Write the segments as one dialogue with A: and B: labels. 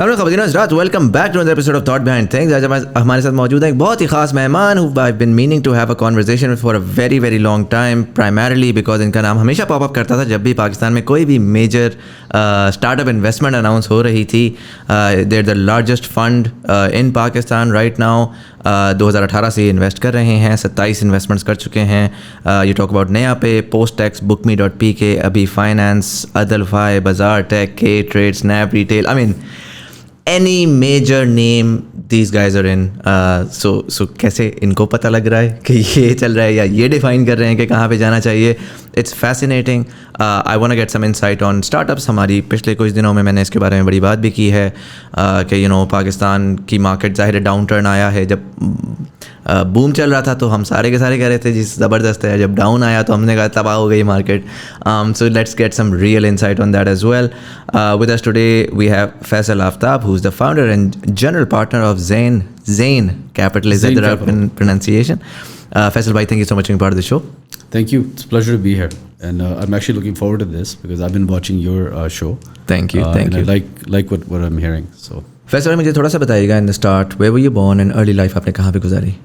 A: अस्सलाम वालेकुम हज़रात, welcome back to another episode of thought behind things. आज हमारे साथ मौजूद है एक बहुत ही खास मेहमान who I have been meaning to have a conversation with for a very very long time, primarily because इनका नाम हमेशा पॉप अप करता था जब भी पाकिस्तान में कोई भी मेजर स्टार्टअप इन्वेस्टमेंट अनाउंस हो रही थी। They are the largest fund in Pakistan right now. 2018 से इन्वेस्ट कर रहे हैं, 27 इन्वेस्टमेंट्स कर चुके हैं। यू टॉक अबाउट नया पे, पोस्ट टैक्स, bookme.pk, अभी फाइनेंस, अदलफाई, बाजार टेक, के trade, snap retail, I mean any major name these guys are in. So कैसे इनको पता लग रहा है कि ये चल रहा है या ये डिफाइन कर रहे हैं कि कहाँ पे जाना चाहिए? It's fascinating. I want to get some insight on startups. हमारी पिछले कुछ दिनों में मैंने इसके बारे में बड़ी बात भी की है कि पाकिस्तान की मार्केट ज़ाहिर डाउन टर्न आया है। जब बूम चल रहा था तो हम सारे के सारे कह रहे थे जी ज़बरदस्त है, जब डाउन आया तो हमने कहा तबाह हो गई market. So let's get some real insight on that as well. With us today we have Faisal Aftab, who's the founder and general partner of Zayn Capital. Is that the right pronunciation? Faisal bhai, thank you so much for being part of the show.
B: Thank you. It's a pleasure to be here, and I'm actually looking forward to this because I've been watching your show.
A: Thank you. Thank you.
B: I like what I'm hearing. So
A: Faisal bhai, मुझे थोड़ा सा बताइएगा in the start, where were you born and early life आपने कहाँ पे गुजारी?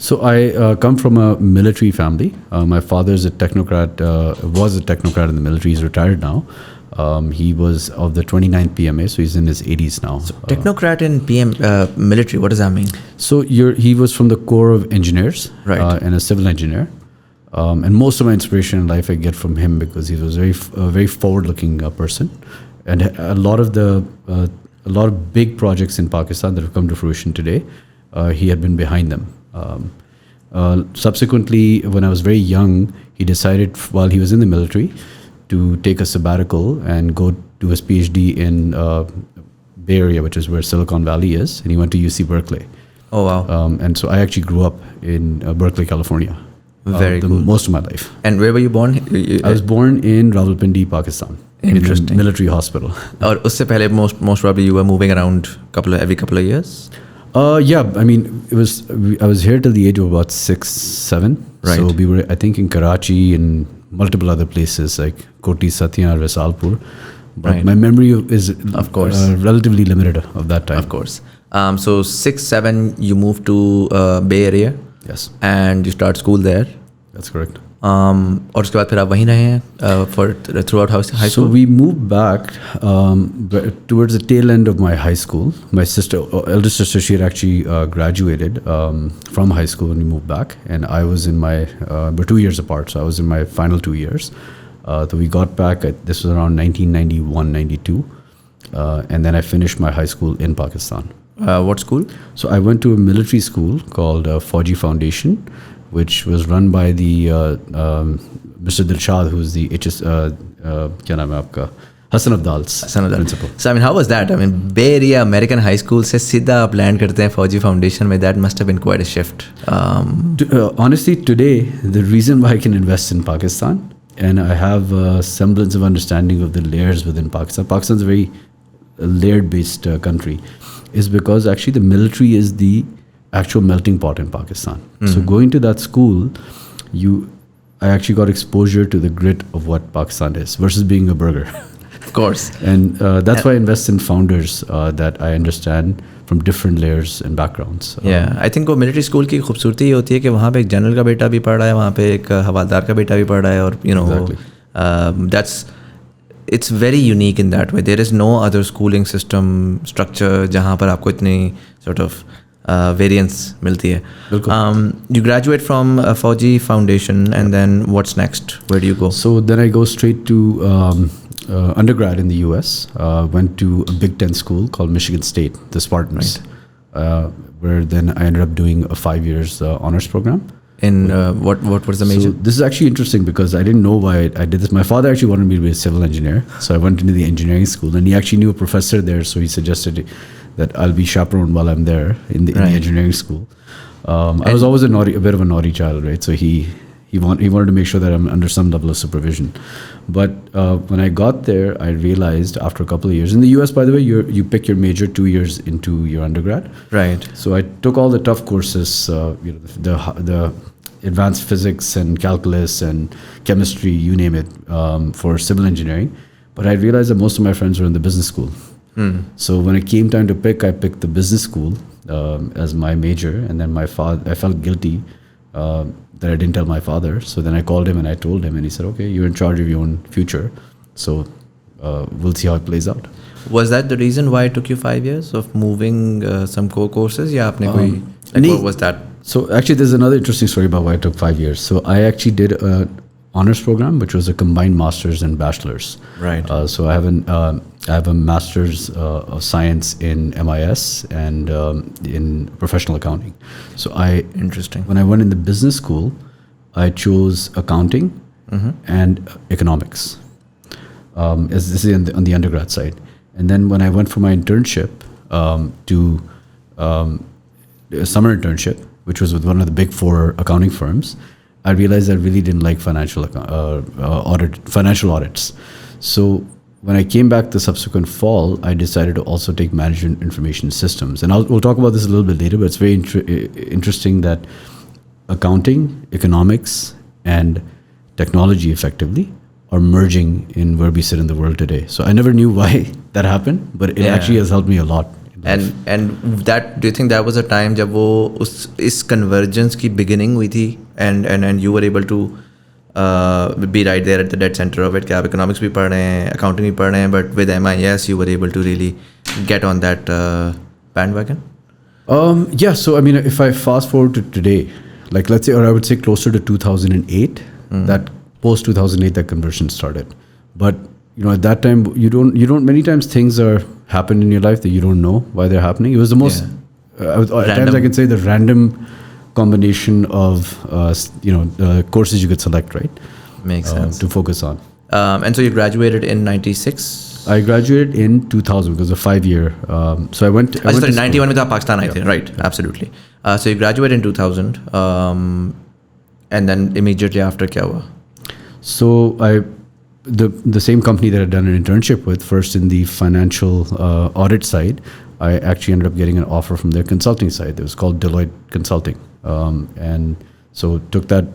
B: So I come from a military family. My father's a technocrat, was a technocrat in the military. He's retired now. He was of the 29th PMA, so he's in his 80s now.
A: So technocrat in military, what does that mean?
B: So he was from the Corps of Engineers,
A: right,
B: and a civil engineer. And most of my inspiration in life I get from him because he was a very forward-looking person, and a lot of big projects in Pakistan that have come to fruition today, he had been behind them. Subsequently, when I was very young, he decided while he was in the military to take a sabbatical and go do his PhD in Bay Area, which is where Silicon Valley is, and he went to UC Berkeley.
A: Oh wow!
B: And so I actually grew up in Berkeley, California.
A: Very cool.
B: Most of my life.
A: And where were you born?
B: I was born in Rawalpindi, Pakistan.
A: Interesting.
B: In a military hospital.
A: और उससे पहले most probably you were moving around every couple of years?
B: Yeah, I mean, I was here till the age of about 6, 7.
A: Right.
B: So we were, I think, in Karachi and multiple other places like Koti, Satya, or Visalpur. But
A: right,
B: my memory is,
A: of course,
B: relatively limited of that time.
A: Of course. So 6, 7, you moved to Bay Area.
B: Yes.
A: And you start school there.
B: That's correct.
A: और उसके बाद फिर आप वहीं रहे हैं for throughout high school?
B: So we moved back towards the tail end of my high school. My elder sister, she had actually graduated from high school when we moved back, and I was in we're 2 years apart, so I was in my final 2 years. So we got back, this was around 1991, 92, and then I finished my high school in Pakistan.
A: What school?
B: So I went to a military school called Fauji Foundation, which was run by the Mr. Dilshad, who's the क्या नाम है आपका, Hassan Abdal's principal.
A: So I mean, how was that? I mean, Bay Area American High School से सीधा आप land करते हैं Fauji Foundation में. That must have been quite a shift.
B: Honestly, today the reason why I can invest in Pakistan and I have a semblance of understanding of the layers within Pakistan. Pakistan's a very layered-based country, is because actually the military is the actual melting pot in Pakistan. So going to that school, I actually got exposure to the grit of what Pakistan is versus being a burger.
A: Of course.
B: And that's why I invest in founders that I understand from different layers and backgrounds.
A: Yeah, I think वो military school की खूबसूरती ये होती है कि वहाँ पे एक जनरल का बेटा भी पढ़ रहा है, वहाँ पे एक हवालदार का बेटा भी पढ़ रहा है, और exactly. It's very unique in that way. There is no other schooling system structure जहाँ पर आपको इतनी sort of variance मिलती है. You graduate from Fauji Foundation, and then what's next? Where do you go?
B: So then I go straight to undergrad in the US. Went to a Big Ten school called Michigan State, the Spartans, right, where then I ended up doing a 5 years honors program.
A: In what was the major?
B: So this is actually interesting because I didn't know why I did this. My father actually wanted me to be a civil engineer, so I went into the engineering school, and he actually knew a professor there, so he suggested that I'll be chaperoned while I'm there in the engineering school. I was always a bit of a naughty child, right? So he wanted to make sure that I'm under some level of supervision. But when I got there, I realized after a couple of years, in the US, by the way, you pick your major 2 years into your undergrad.
A: Right.
B: So I took all the tough courses, the advanced physics and calculus and chemistry, you name it, for civil engineering. But I realized that most of my friends were in the business school. So when it came time to pick, I picked the business school as my major, and then I felt guilty that I didn't tell my father. So then I called him and I told him, and he said, "Okay, you're in charge of your own future. So we'll see how it plays out."
A: Was that the reason why it took you 5 years of moving some core courses? Yeah, what was that?
B: So actually, there's another interesting story about why it took 5 years. So I actually did an honors program, which was a combined master's and bachelor's.
A: Right.
B: So I have a master's of science in MIS and in professional accounting. So
A: Interesting.
B: when I went in the business school, I chose accounting and economics. As this is on the undergrad side. And then when I went for my internship to a summer internship, which was with one of the big 4 accounting firms, I realized I really didn't like financial audits. So when I came back the subsequent fall, I decided to also take management information systems. And we'll talk about this a little bit later, but it's very interesting that accounting, economics, and technology effectively are merging in where we sit in the world today. So I never knew why that happened, but it actually has helped me a lot.
A: And that, do you think that was a time जब वो इस convergence की beginning हुई थी, and you were able to be right there at the dead center of it, कि आप economics भी पढ़ रहे हैं, accounting भी पढ़ रहे हैं, but with MIS you were able to really get on that bandwagon?
B: Yeah, so I mean, if I fast forward to today, like let's say, or I would say closer to 2008, that post 2008 that conversion started. But at that time you don't many times things happen in your life that you don't know why they're happening. It was the most at times I can say the random combination of courses you could select, right?
A: Makes sense.
B: To focus on.
A: And so you graduated in 96?
B: I graduated in 2000 because of 5-year. So I went.
A: Sorry, 91 में तो आप पाकिस्तान आए थे, right? Absolutely. So you graduated in 2000, and then immediately after क्या हुआ?
B: So the same company that I'd done an internship with, first in the financial audit side, I actually ended up getting an offer from their consulting side. It was called Deloitte Consulting, and so took that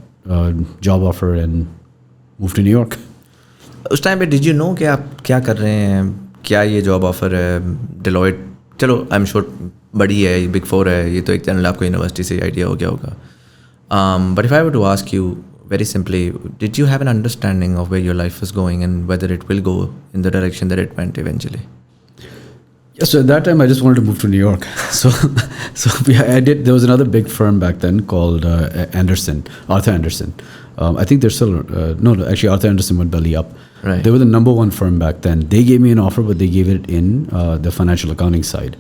B: job offer and moved to New York.
A: उस time पे did you know कि आप क्या कर रहे हैं, क्या ये जॉब ऑफर है? Deloitte, चलो आई एम श्योर बड़ी है, बिग 4 है, ये तो एक जनरल आपको यूनिवर्सिटी से आइडिया हो गया होगा. But if I were to ask you very simply, did you have an understanding of where your life is going and whether it will go in the direction that it went eventually?
B: Yeah, so at that time I just wanted to move to New York. So I did. There was another big firm back then called Arthur Andersen. I think they're still no, actually Arthur Andersen went belly up.
A: Right.
B: They were the number 1 firm back then. They gave me an offer, but they gave it in the financial accounting side.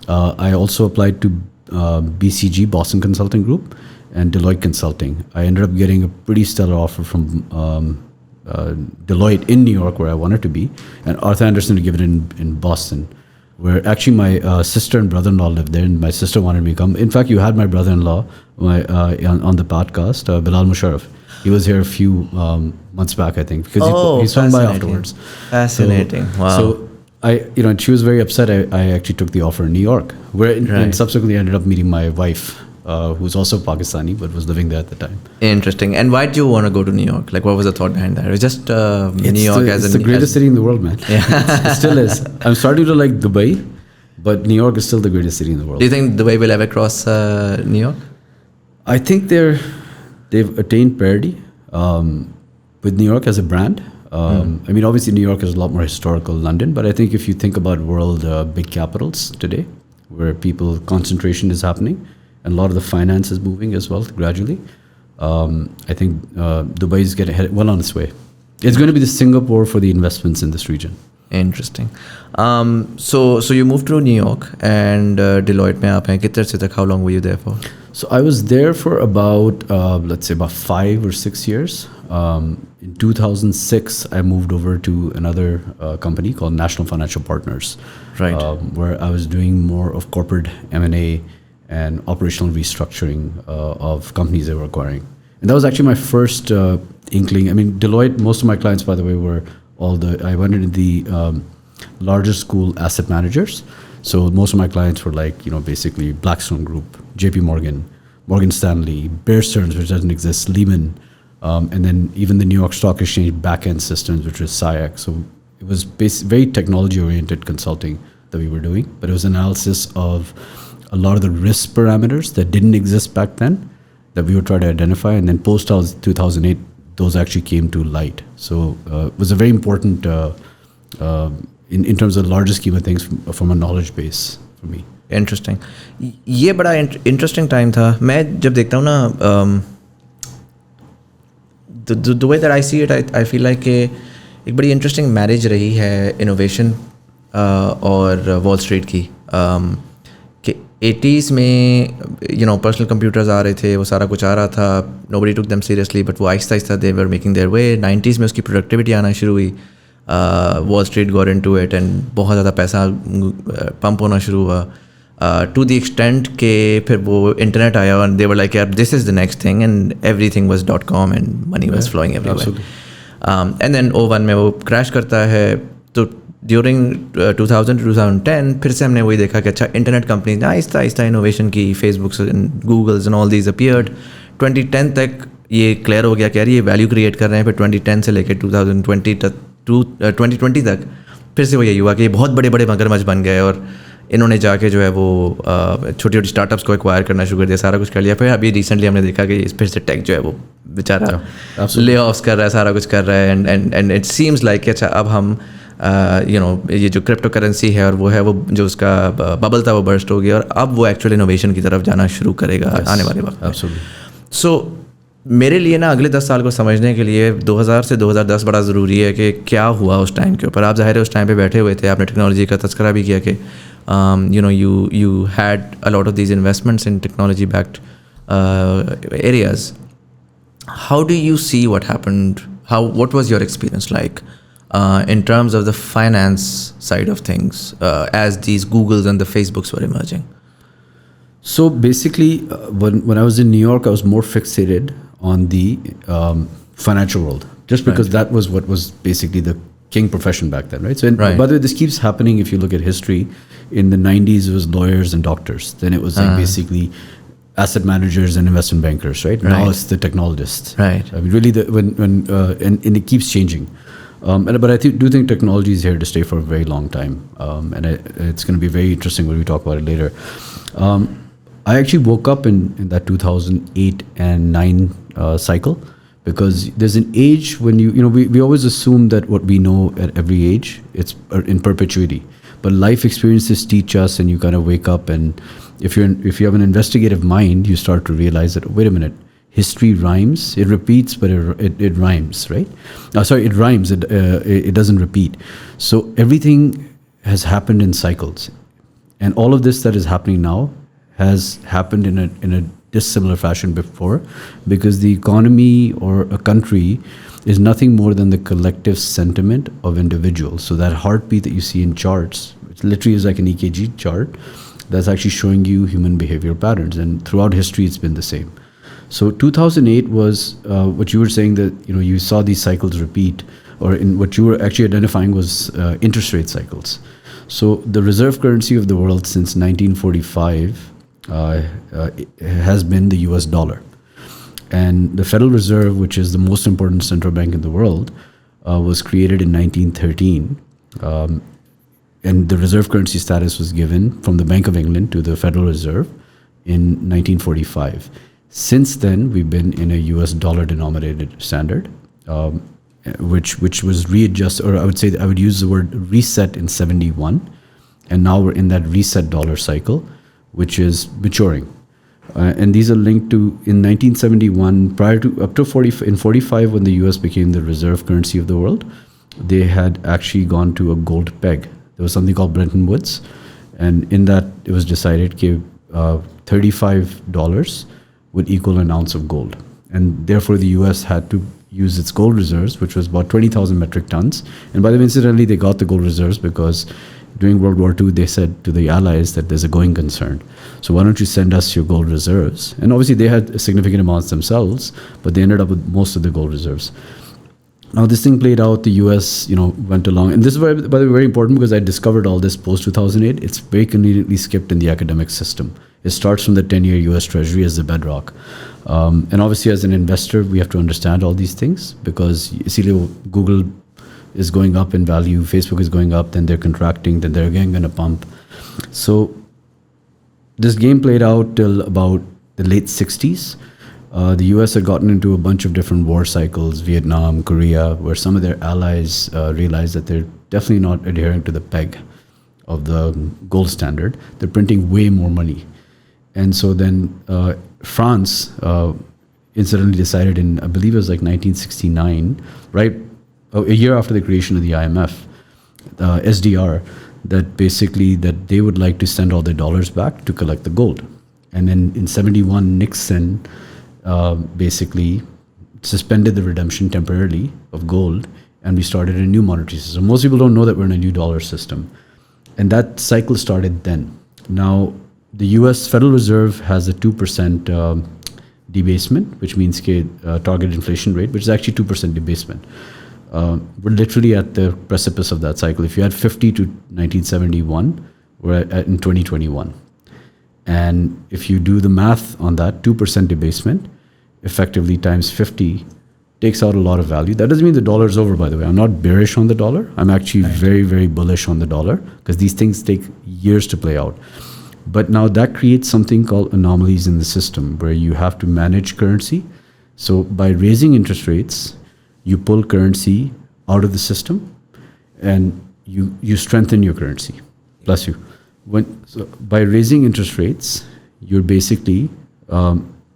B: I also applied to BCG, Boston Consulting Group, and Deloitte Consulting. I ended up getting a pretty stellar offer from Deloitte in New York, where I wanted to be, and Arthur Andersen to give it in Boston, where actually my sister and brother-in-law lived there, and my sister wanted me to come. In fact, you had my brother-in-law on the podcast, Bilal Musharraf. He was here a few months back, I think, because he swung by afterwards.
A: Fascinating.
B: So,
A: Wow.
B: So she was very upset. I actually took the offer in New York, where and subsequently ended up meeting my wife, who's also Pakistani but was living there at the time.
A: Interesting. And why did you want to go to New York? Like, what was the thought behind that? It was just New York
B: it's the greatest city in the world, man.
A: Yeah.
B: It still is. I'm starting to like Dubai, but New York is still the greatest city in the world.
A: Do you think Dubai will ever cross New York?
B: I think they've attained parity with New York as a brand. I mean, obviously New York is a lot more historical London, but I think if you think about world big capitals today, where concentration is happening, and a lot of the finance is moving as well gradually, I think Dubai is getting well on its way. It's going to be the Singapore for the investments in this region.
A: Interesting. So you moved to New York, and Deloitte में आप हैं कितने से तक? How long were you there for?
B: So I was there for about let's say about 5 or 6 years. In 2006, I moved over to another company called National Financial Partners,
A: Right.
B: Where I was doing more of corporate M&A and operational restructuring of companies they were acquiring. And that was actually my first inkling. I mean, Deloitte, most of my clients, by the way, were I went into the larger school asset managers. So most of my clients were like, basically Blackstone Group, JP Morgan, Morgan Stanley, Bear Stearns, which doesn't exist, Lehman, and then even the New York Stock Exchange back-end systems, which was SIAC. So it was very technology-oriented consulting that we were doing, but it was analysis of a lot of the risk parameters that didn't exist back then that we would try to identify. And then post 2008, those actually came to light. So it was a very important, in terms of the larger scheme of things, from a knowledge base for me.
A: Interesting. ये बड़ा interesting time था. मैं जब देखता हूँ ना, the way that I see it, I feel like एक बड़ी interesting marriage रही है innovation और Wall Street की. कि 80s में personal computers आ रहे थे, वो सारा कुछ आ रहा था, nobody took them seriously, but वो Aahista Aahista they were making their way. 90s में उसकी productivity आना शुरू हुई, Wall Street got into it and बहुत ज़्यादा पैसा pump होना शुरू हुआ, to the extent के फिर वो internet आया and they were like, yeah, this is the next thing, and everything was .com and money was flowing everywhere. And then 01 में वो crash करता है. तो during 2000 to 2010 फिर से हमने वही देखा कि अच्छा इंटरनेट कंपनीज ने आहिस्ता आहिस्ता इनोवेशन की, Facebooks and Googles and all these appeared. 2010 तक ये क्लियर हो गया कि यार ये वैल्यू क्रिएट कर रहे हैं. फिर 2010 से लेकर 2020 तक फिर से वो यही हुआ कि ये बहुत बड़े बड़े मगरमच्छ बन गए और इन्होंने जाके जो है वो छोटी छोटी स्टार्टअप्स को एक्वायर करना शुरू कर दिया, सारा कुछ कर लिया. फिर अभी रिसेंटली हमने देखा कि फिर से टेक जो है वो बेचारा ले ऑफ्स कर रहा है, सारा कुछ कर रहा है. एंड इट सीम्स लाइक अच्छा अब हम ये जो क्रिप्टो करेंसी है और वो है, वो जो उसका बबल था वो बर्स्ट हो गया और अब वो एक्चुअल इनोवेशन की तरफ जाना शुरू करेगा आने वाले वक्त. सो मेरे लिए ना अगले 10 साल को समझने के लिए 2000 से 2010 बड़ा ज़रूरी है कि क्या हुआ उस टाइम के ऊपर. आप ज़ाहिर है उस टाइम पे बैठे हुए थे, आपने टेक्नोलॉजी का तस्करा भी किया कि you had a lot of these investments in technology backed areas. How do you see what happened? What was your experience like in terms of the finance side of things as these Googles and the Facebooks were emerging?
B: So basically, when I was in New York, I was more fixated on the financial world, just because that was what was basically the king profession back then, right? So, by the way, this keeps happening. If you look at history, in the 90s, it was lawyers and doctors. Then it was like basically asset managers and investment bankers, right? Now it's the technologists.
A: Right.
B: I mean, really, and it keeps changing. But I do think technology is here to stay for a very long time. And it's going to be very interesting when we talk about it later. I actually woke up in that 2008 and 9 cycle, because there's an age when we always assume that what we know at every age, it's in perpetuity. But life experiences teach us, and you kind of wake up, and if you have an investigative mind, you start to realize that, wait a minute, history rhymes. It repeats, but it rhymes, right? Sorry, it rhymes. It doesn't repeat. So everything has happened in cycles, and all of this that is happening now has happened in a dissimilar fashion before, because the economy or a country is nothing more than the collective sentiment of individuals. So that heartbeat that you see in charts, which literally is like an EKG chart, that's actually showing you human behavioral patterns. And throughout history, it's been the same. So 2008 was what you were saying, that you saw these cycles repeat, or in what you were actually identifying was interest rate cycles. So the reserve currency of the world since 1945 has been the US dollar. And the Federal Reserve, which is the most important central bank in the world, was created in 1913. And the reserve currency status was given from the Bank of England to the Federal Reserve in 1945. Since then, we've been in a US dollar denominated standard, which was readjusted, or I would say I would use the word reset in 71. And now we're in that reset dollar cycle, which is maturing. And these are linked to, in 1971, prior to, up to 45, when the US became the reserve currency of the world, they had actually gone to a gold peg. There was something called Bretton Woods. And in that, it was decided that $35 would equal an ounce of gold. And therefore, the US had to use its gold reserves, which was about 20,000 metric tons. And by the way, incidentally, they got the gold reserves because during World War II, they said to the Allies that there's a going concern. So why don't you send us your gold reserves? And obviously they had significant amounts themselves, but they ended up with most of the gold reserves. Now this thing played out, the US, went along. And this is, by the way, very important, because I discovered all this post-2008. It's very conveniently skipped in the academic system. It starts from the 10-year US Treasury as the bedrock. And obviously as an investor, we have to understand all these things, because Google is going up in value, Facebook is going up, then they're contracting, then they're again going to pump. So this game played out till about the late 60s. The US had gotten into a bunch of different war cycles, Vietnam, Korea, where some of their allies realized that they're definitely not adhering to the peg of the gold standard. They're printing way more money. And so then France incidentally decided in, I believe it was like 1969, right, a year after the creation of the IMF, SDR, that basically that they would like to send all their dollars back to collect the gold. And then in 71, Nixon basically suspended the redemption temporarily of gold, and we started a new monetary system. Most people don't know that we're in a new dollar system. And that cycle started then. Now, the US Federal Reserve has a 2% debasement, which means target inflation rate, which is actually 2% debasement. We're literally at the precipice of that cycle. If you had 50 to 1971, we're in 2021. And if you do the math on that, 2% debasement, effectively times 50, takes out a lot of value. That doesn't mean the dollar is over, by the way. I'm not bearish on the dollar. I'm actually very, very bullish on the dollar, because these things take years to play out. But now that creates something called anomalies in the system, where you have to manage currency. So by raising interest rates, you pull currency out of the system, and you strengthen your currency. Bless you. So by raising interest rates, you're basically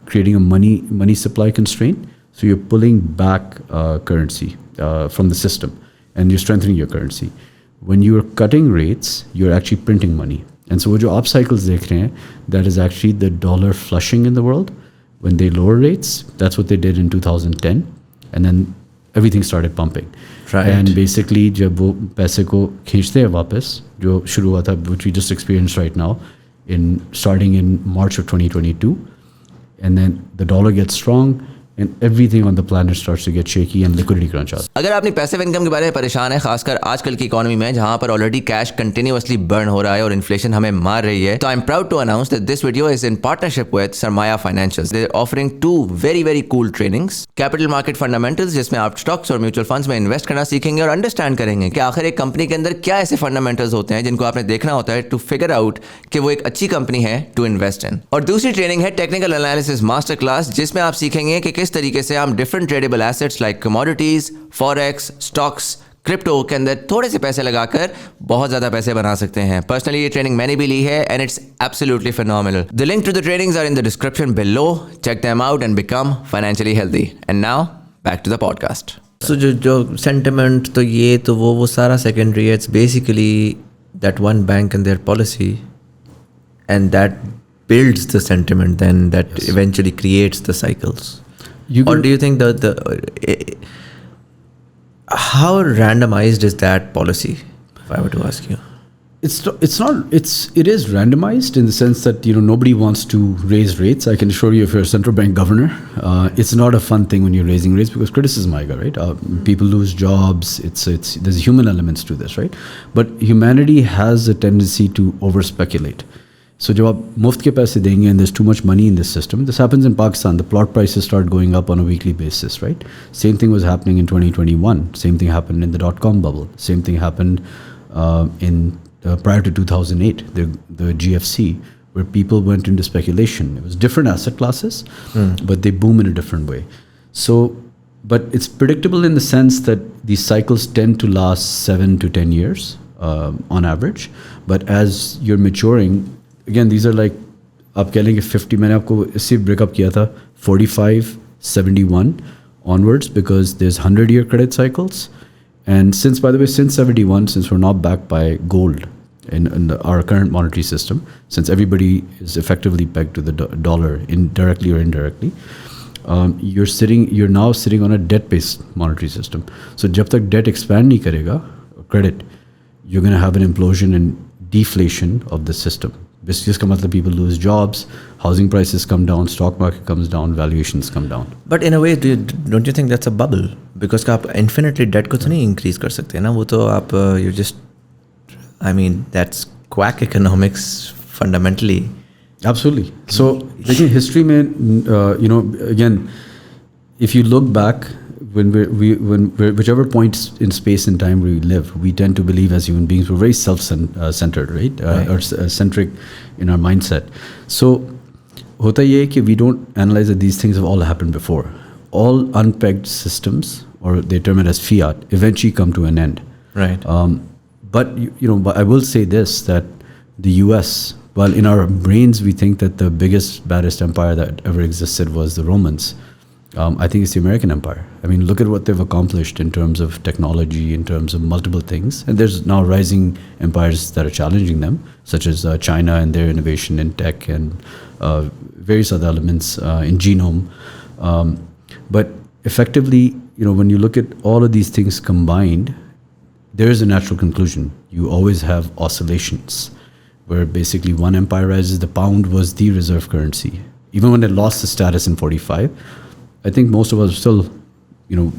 B: creating a money supply constraint. So you're pulling back currency from the system, and you're strengthening your currency. When you're cutting rates, you're actually printing money. And so what you up cycles dekh rahe hain, that is actually the dollar flushing in the world. When they lower rates, that's what they did in 2010, and then everything started pumping.
A: Right.
B: And basically, जब वो पैसे को खींचते हैं वापस, जो शुरू हुआ था, which we just experienced right now, starting in March of 2022, and then the dollar gets strong, and everything on the planet starts to get shaky and liquidity crunch out.
A: अगर आपने पैसिव इनकम के बारे में परेशान है, खासकर आजकल की इकोनॉमी में जहां पर ऑलरेडी कैश कंटिन्यूअसली बर्न हो रहा है और इन्फ्लेशन हमें मार रही है, तो I am proud to announce that this video is in partnership with Sarmaya Financials. They are offering 2 very very cool trainings. Capital market fundamentals, जिसमें आप स्टॉक्स और म्यूचुअल फंड्स में इन्वेस्ट करना सीखेंगे और अंडरस्टैंड करेंगे कि आखिर एक कंपनी के अंदर क्या ऐसे फंडामेंटल्स होते हैं जिनको आपने देखना होता है टू फिगर आउट कि वो एक अच्छी कंपनी है टू इन्वेस्ट इन. और दूसरी ट्रेनिंग है टेक्निकल एनालिसिस मास्टर क्लास, जिसमें आप सीखेंगे कि किस तरीके से हम different tradable assets like commodities, forex, stocks, crypto के अंदर थोड़े से पैसे लगाकर बहुत ज़्यादा पैसे बना सकते हैं. पर्सनली ये ट्रेनिंग मैंने भी ली है and it's absolutely phenomenal. The link to the trainings are in the description below. Check them out and become financially healthy. And now back to the podcast. So जो sentiment तो ये तो वो सारा secondary है. It's basically that one bank and their policy, and that builds the sentiment then that eventually creates the cycles. Or do you think that how randomized is that policy, if I were to ask you?
B: It is randomized in the sense that nobody wants to raise rates. I can assure you, if you're a central bank governor, it's not a fun thing when you're raising rates, because criticism आएगा, right? People lose jobs. There's human elements to this, right? But humanity has a tendency to over speculate. So जब आप मुफ्त के पैसे देंगे and there's too much money in this system, this happens in Pakistan. The plot prices start going up on a weekly basis, right? Same thing was happening in 2021. Same thing happened in the dot-com bubble. Same thing happened prior to 2008, the GFC, where people went into speculation. It was different asset classes, but they boom in a different way. So, but it's predictable in the sense that these cycles tend to last 7 to 10 years on average. But as you're maturing, again, these are like, आप कह लेंगे 50, मैंने आपको इससे breakup किया था 45, 71 onwards, because there's 100-year credit cycles. And since 71, since we're not backed by gold in our current monetary system, since everybody is effectively pegged to the dollar directly or indirectly, you're now sitting on a debt-based monetary system. So जब तक debt expand नहीं करेगा, credit, you're going to have an implosion and deflation of the system. जिसका मतलब people lose jobs, housing prices come down, stock market comes down, valuations come down.
A: But in a way, don't you think that's a bubble? Because आप infinitely debt को तो नहीं increase कर सकते हैं ना, वो तो आप you just, I mean, that's quack economics fundamentally.
B: Absolutely. So लेकिन history में again, if you look back, whichever point in space and time we live, we tend to believe as human beings we're very self-centered, right? Or centric in our mindset. So, hota ye hai ki we don't analyze that these things have all happened before. All unpegged systems, or they term it as fiat, eventually come to an end.
A: Right.
B: But but I will say this, that the US, while in our brains we think that the biggest, baddest empire that ever existed was the Romans, I think it's the American empire. I mean, look at what they've accomplished in terms of technology, in terms of multiple things. And there's now rising empires that are challenging them, such as China and their innovation in tech and various other elements in genome. But effectively, when you look at all of these things combined, there is a natural conclusion. You always have oscillations where basically one empire rises. The pound was the reserve currency. Even when it lost the status in 45, I think most of us still,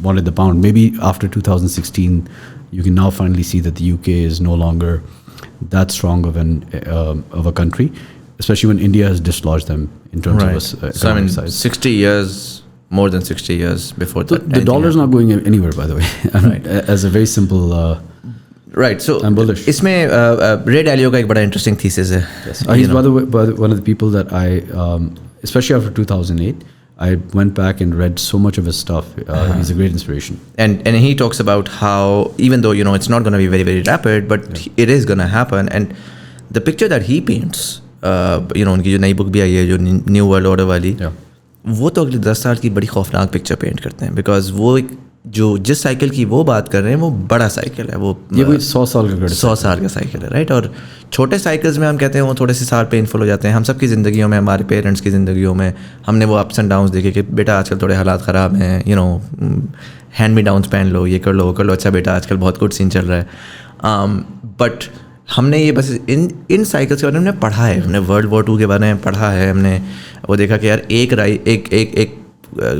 B: wanted the pound. Maybe after 2016, you can now finally see that the UK is no longer that strong of a country, especially when India has dislodged them in terms of
A: So I mean,
B: size.
A: 60 years, more than 60 years before that.
B: The dollar's not going anywhere, by the way. As a very simple.
A: Right. So
B: I'm bullish.
A: इसमें Ray Dalio का एक बड़ा interesting thesis है.
B: Yes. He's by the way, one of the people that I, especially after 2008, I went back and read so much of his stuff. He's a great inspiration.
A: And he talks about how, even though it's not going to be very, very rapid, but it is going to happen. And the picture that he paints, उनकी जो नई book भी आई है, जो new world order वाली, वो तो अगले 10 साल की बड़ी खौफनाक पिक्चर पेंट करते हैं. बिकॉज वो जो जिस साइकिल की वो बात कर रहे हैं वो बड़ा साइकिल है. वो
B: ये कोई 100 साल
A: का साइकिल है, राइट. और छोटे साइकिल्स में हम कहते हैं वो थोड़े से साल पेनफुल हो जाते हैं. हम सबकी ज़िंदगियों में, हमारे पेरेंट्स की ज़िंदगियों में हमने वो अप्स एंड डाउन्स देखे कि बेटा आजकल थोड़े हालात ख़राब हैं, हैंड मी डाउन्स पहन लो, ये कर लो, वो कर लो, अच्छा बेटा आजकल बहुत गुड सीन चल रहा है. बट हमने ये बस इन साइकिल्स के बारे में हमने पढ़ा है, हमने वर्ल्ड वॉर 2 के बारे में पढ़ा है, हमने वो देखा कि यार एक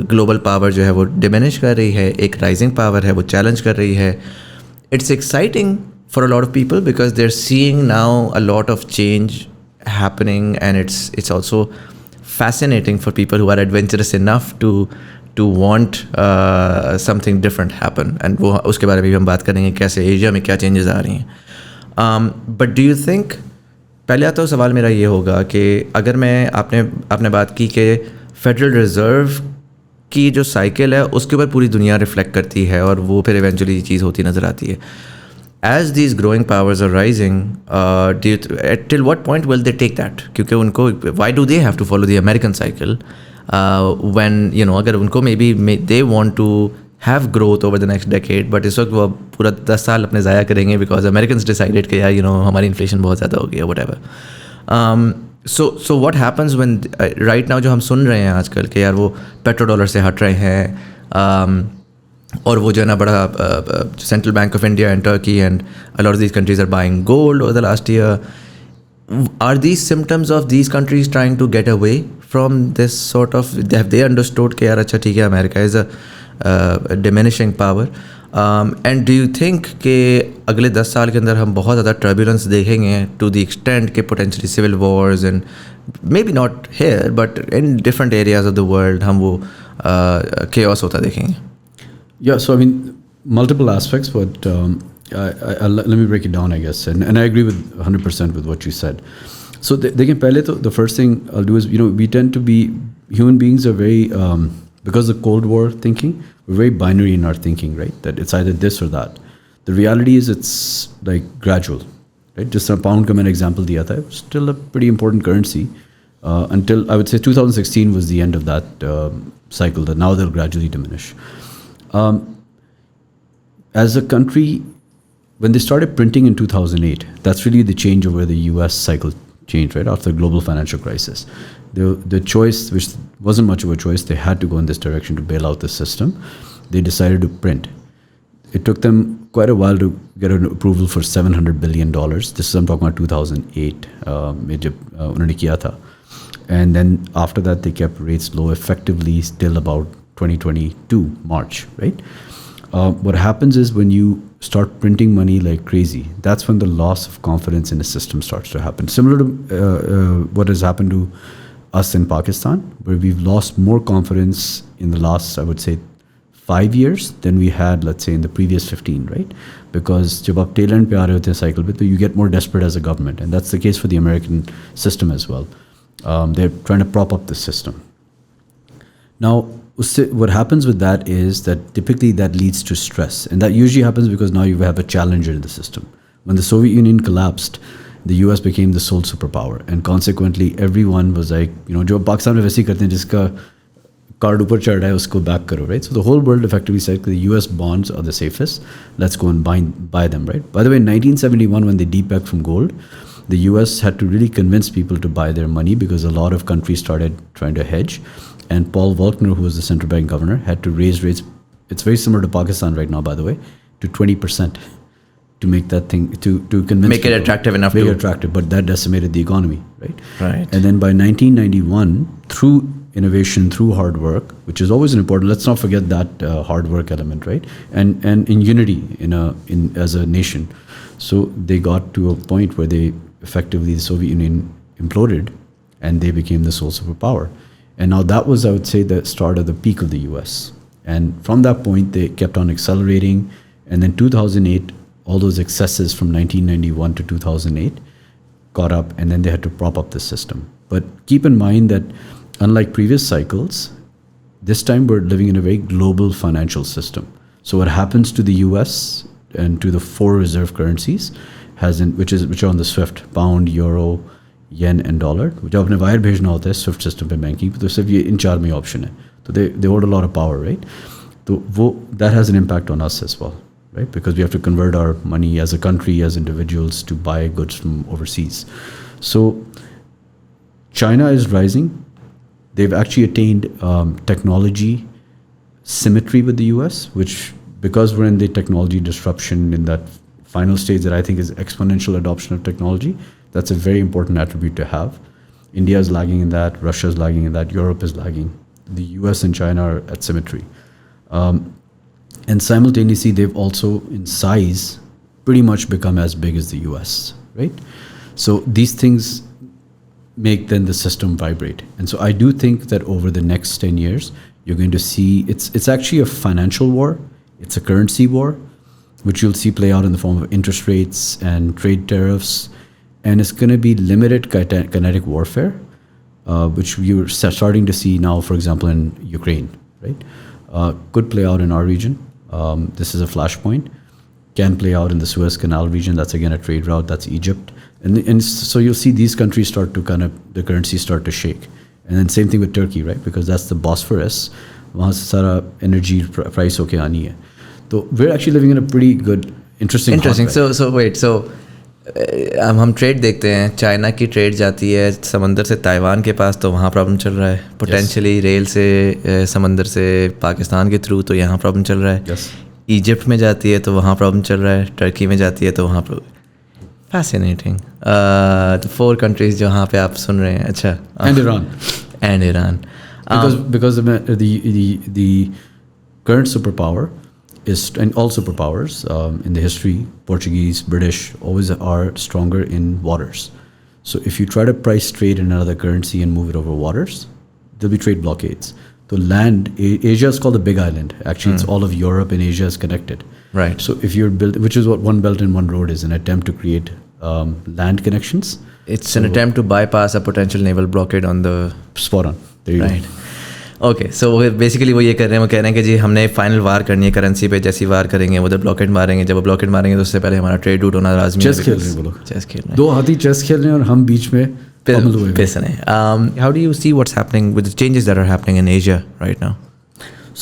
A: ग्लोबल पावर जो है वो डिमिनिश कर रही है, एक राइजिंग पावर है वो चैलेंज कर रही है. It's exciting for a lot of people because they are seeing now a lot of change happening and it's also fascinating for people who are adventurous enough to want something different happen. And वो उसके बारे में भी हम बात करेंगे कैसे Asia में क्या चेंजेस आ रही हैं. बट डू यू थिंक, पहला तो सवाल मेरा ये होगा कि अगर मैं आपने बात की कि फेडरल रिज़र्व की जो साइकिल है उसके ऊपर पूरी दुनिया रिफ्लेक्ट करती है और वो फिर इवेंचुअली ये चीज़ होती नज़र आती है. As these growing powers are rising, till what point will they take that? क्योंकि उनको, why do they have to follow the American cycle when अगर उनको maybe they want to have growth over the next decade, but इस वक्त वो पूरा 10 साल अपने ज़ाया करेंगे because Americans decided कि यार हमारी इन्फ्लेशन बहुत ज़्यादा हो गई है, whatever. So what happens when right now जो हम सुन रहे हैं आजकल कि यार वो पेट्रो डॉलर से हट रहे हैं, और वो जो है ना बड़ा central bank of India and Turkey and a lot of these countries are buying gold over the last year. Are these symptoms of these countries trying to get away from this sort of, have they understood कि यार अच्छा ठीक है America is a diminishing power. And do you think कि अगले 10 साल के अंदर हम बहुत ज़्यादा टर्बुलेंस देखेंगे टू द एक्सटेंट के potentially civil wars and maybe not here but in different areas of the world हम वो केओस होता देखेंगे?
B: Yeah, so I mean, multiple aspects, but let me break it down, I guess. And I agree with 100% with what you said. So the first thing I'll do is, we tend to be, human beings are very, because of Cold War thinking, we're very binary in our thinking, right? That it's either this or that. The reality is it's like gradual, right? Just a pound का मैंने example दिया था, still a pretty important currency until I would say 2016 was the end of that cycle, that now they'll gradually diminish. As a country, when they started printing in 2008, that's really the change of where the US cycle changed, right? After the global financial crisis. The choice, which wasn't much of a choice, they had to go in this direction to bail out the system. They decided to print. It took them quite a while to get an approval for $700 billion. This is, I'm talking about 2008, उन्होंने किया था. And then after that, they kept rates low effectively till about 2022 March, right? What happens is when you start printing money like crazy, that's when the loss of confidence in the system starts to happen. Similar to what has happened to us in Pakistan, where we've lost more confidence in the last, I would say, 5 years than we had, let's say, in the previous 15, right? Because जब आप tail end पे आ रहे होते हैं cycle पे, तो you get more desperate as a government, and that's the case for the American system as well. They're trying to prop up the system. Now, what happens with that is that typically that leads to stress, and that usually happens because now you have a challenger in the system. When the Soviet Union collapsed, the US became the sole superpower, and consequently everyone was like, जो पाकिस्तान में वैसे ही करते हैं जिसका card ऊपर चढ़ रहा है उसको बैक करो, right? So the whole world effectively said the US bonds are the safest, let's go and buy them, right? By the way, in 1971 when they depegged from gold, the US had to really convince people to buy their money because a lot of countries started trying to hedge, and Paul Volcker, who was the central bank governor, had to raise rates. It's very similar to Pakistan right now, by the way, to 20% to make that thing, to convince
A: make it
B: people,
A: attractive enough
B: make
A: to
B: it attractive, but that decimated the economy, right?
A: Right.
B: And then by 1991, through innovation, through hard work, which is always important. Let's not forget that hard work element, right? And in unity in as a nation. So they got to a point where they effectively, the Soviet Union imploded, and they became the sole superpower. And now that was, I would say, the start of the peak of the US. And from that point, they kept on accelerating. And then 2008, all those excesses from 1991 to 2008 caught up, and then they had to prop up the system. But keep in mind that unlike previous cycles, this time we're living in a very global financial system. So what happens to the US and to the 4 reserve currencies which are on the SWIFT, pound, euro, yen and dollar, which आपने wire भेजना होता है SWIFT system पे banking, तो सिर्फ ये इन 4 में option है. तो they hold a lot of power, right? तो that has an impact on us as well, right? Because we have to convert our money as a country, as individuals, to buy goods from overseas. So China is rising. They've actually attained technology symmetry with the US, which, because we're in the technology disruption in that final stage that I think is exponential adoption of technology, that's a very important attribute to have. India is lagging in that, Russia is lagging in that, Europe is lagging. The US and China are at symmetry. And simultaneously, they've also, in size, pretty much become as big as the US, right? So these things make then the system vibrate. And so I do think that over the next 10 years, you're going to see, it's actually a financial war, it's a currency war, which you'll see play out in the form of interest rates and trade tariffs. And it's going to be limited kinetic warfare, which you're starting to see now, for example, in Ukraine, right? Could play out in our region. This is a flashpoint. Can play out in the Suez Canal region. That's again a trade route. That's Egypt. And so you'll see these countries start to the currency start to shake. And then same thing with Turkey, right? Because that's the Bosphorus. वहाँ से सारा energy price होके आनी है. So we're actually living in a pretty good, interesting.
A: So wait, so हम trade देखते हैं, China की ट्रेड जाती है समंदर से ताइवान के पास, तो वहाँ प्रॉब्लम चल रहा है. पोटेंशियली रेल से समंदर से पाकिस्तान के थ्रू, तो यहाँ प्रॉब्लम चल रहा है. इजिप्ट में जाती है तो वहाँ प्रॉब्लम चल रहा है. टर्की में जाती है तो वहाँ फैसिनेटिंग. तो 4 कंट्रीज जहाँ पे आप सुन रहे हैं. अच्छा. And Iran.
B: Because the current superpower is, and all superpowers in the history, Portuguese, British, always are stronger in waters. So if you try to price trade in another currency and move it over waters, there'll be trade blockades. So land, Asia is called the Big Island. Actually, it's all of Europe and Asia is connected.
A: Right.
B: So if you're which is what One Belt and One Road is, an attempt to create land connections.
A: It's an attempt to bypass a potential naval blockade on the...
B: Spot on. There you
A: go. Okay, so basically वो ये कर रहे हैं, वो कह रहे हैं कि जी हमने फाइनल वार करनी है करेंसी पे. जैसी वार करेंगे उधर ब्लॉकेट मारेंगे. जब वो ब्लॉकेट मारेंगे तो उससे पहले हमारा ट्रेड रूट होना लाजमी है.
B: चेस खेल रहे हैं वो लोग.
A: चेस खेल रहे हैं.
B: 2 हाथी चेस खेल रहे हैं और हम बीच में
A: पिस हैं. How do you see what's happening with the changes that are happening in Asia right now?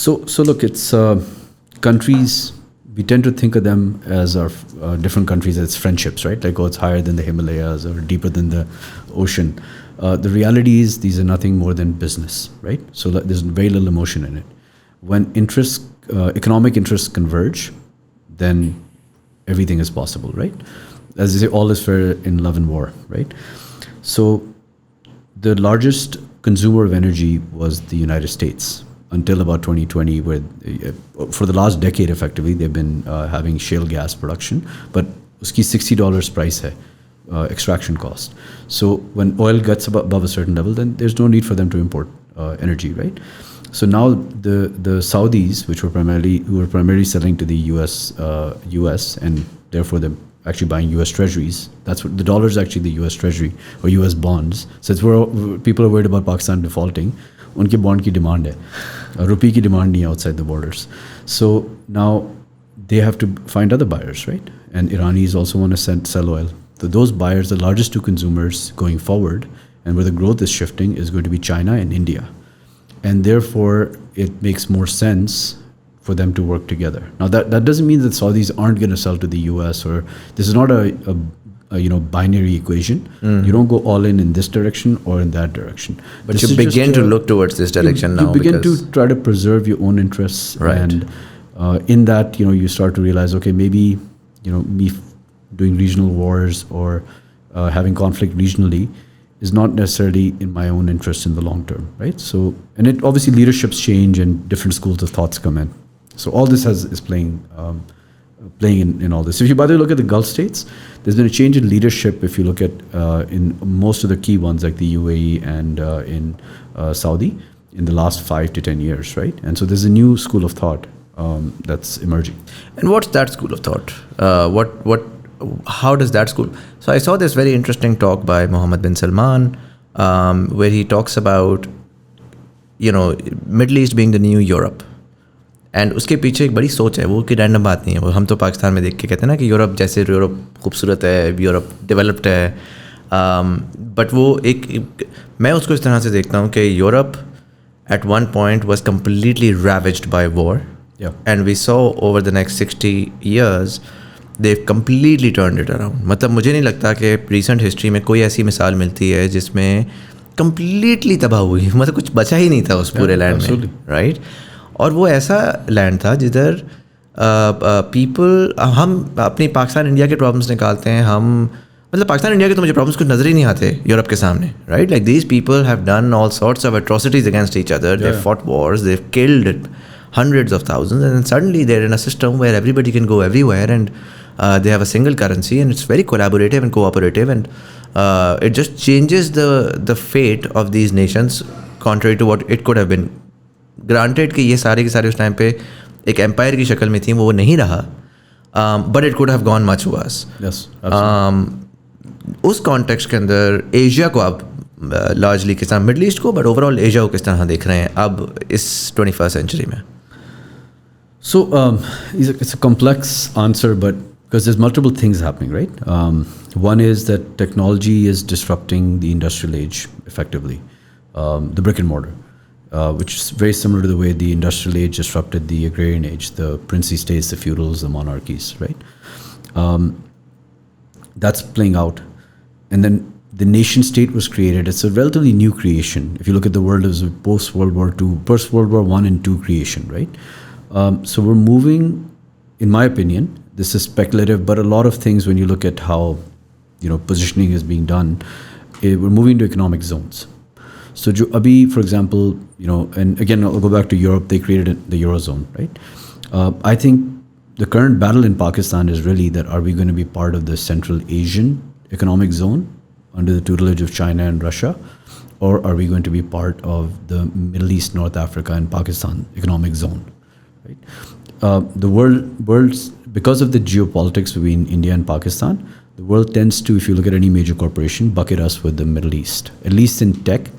B: So look, it's countries, we tend to think of them as our different countries as friendships, right? Like, oh, it's higher than the Himalayas or deeper than the ocean. The reality is these are nothing more than business, right? So there's very little emotion in it. When economic interests converge, then everything is possible, right? As they say, all is fair in love and war, right? So the largest consumer of energy was the United States until about 2020, where for the last decade, effectively, they've been having shale gas production, but uski $60 price hai. Extraction cost. So when oil gets above a certain level, then there's no need for them to import energy, right? So now the Saudis, who were primarily selling to the US, and therefore they're actually buying US treasuries. That's what the dollar is actually the US treasury or US bonds. So it's where people are worried about Pakistan defaulting. Unke bond ki demand hai. Rupee ki demand nahi hai outside the borders. So now they have to find other buyers, right? And Iranis also want to sell oil. So those buyers, the largest two consumers going forward, and where the growth is shifting, is going to be China and India. And therefore, it makes more sense for them to work together. Now, that doesn't mean that Saudis aren't going to sell to the US, or this is not a binary equation. You don't go all in this direction or in that direction.
A: But this you begin to look towards this direction now.
B: You begin to try to preserve your own interests,
A: right.
B: And in that, you start to realize, okay, maybe me doing regional wars or having conflict regionally is not necessarily in my own interest in the long term, right? So, and it obviously leaderships change and different schools of thoughts come in. So all this is playing in all this. If you, by the way, look at the Gulf states, there's been a change in leadership. If you look at in most of the key ones like the UAE and in Saudi in the last 5 to 10 years, right? And so there's a new school of thought that's emerging.
A: And what's that school of thought? How does that school? So I saw this very interesting talk by Mohammed bin Salman, where he talks about, Middle East being the new Europe. And उसके पीछे एक बड़ी सोच है, वो कि random बात नहीं है. वो हम तो पाकिस्तान में देख के कहते हैं ना कि यूरोप जैसे यूरोप खूबसूरत है, यूरोप डेवलप्ड है, बट वो मैं उसको इस तरह से देखता हूँ कि Europe at one point was completely ravaged by war.
B: Yeah.
A: And we saw over the next 60 years they've completely turned it around. मतलब मुझे नहीं लगता कि recent history में कोई ऐसी मिसाल मिलती है जिसमें completely तबाह हुई, मतलब कुछ बचा ही नहीं था उस पूरे लैंड में, राइट? और वो ऐसा लैंड था जिधर पीपल, हम अपनी पाकिस्तान इंडिया के प्रॉब्लम्स निकालते हैं, हम मतलब पाकिस्तान इंडिया के तो मुझे प्रॉब्लम्स कुछ नजर ही नहीं आते यूरोप के सामने, right? Like these people have done all sorts of atrocities against each other, they fought wars, they killed hundreds of thousands, and then suddenly they're in a system where everybody can go everywhere, and they have a single currency, and it's very collaborative and cooperative, and it just changes the fate of these nations contrary to what it could have been. Granted कि ये सारे के सारे उस time पे एक empire की शक्ल में थी, वो नहीं रहा, but it could have gone much worse.
B: Yes, absolutely.
A: उस कॉन्टेक्स्ट के अंदर एशिया को आप लार्जली किस तरह, मिडल ईस्ट को, बट ओवरऑल एशिया को किस तरह देख रहे हैं अब इस 21st सेंचुरी में?
B: So it's a complex answer, but because there's multiple things happening, right? One is that technology is disrupting the industrial age effectively, the brick and mortar, which is very similar to the way the industrial age disrupted the agrarian age, the princely states, the feudals, the monarchies, right? That's playing out. And then the nation state was created. It's a relatively new creation. If you look at the world as a post-World War II, post-World War I and II creation, right? So we're moving, in my opinion, this is speculative, but a lot of things when you look at how, positioning is being done, we're moving to economic zones. So abhi, for example, and again, I'll go back to Europe, they created the Eurozone, right? I think the current battle in Pakistan is really that are we going to be part of the Central Asian economic zone under the tutelage of China and Russia, or are we going to be part of the Middle East, North Africa and Pakistan economic zone? Right? The world's, because of the geopolitics between India and Pakistan, the world tends to, if you look at any major corporation, bucket us with the Middle East. At least in tech,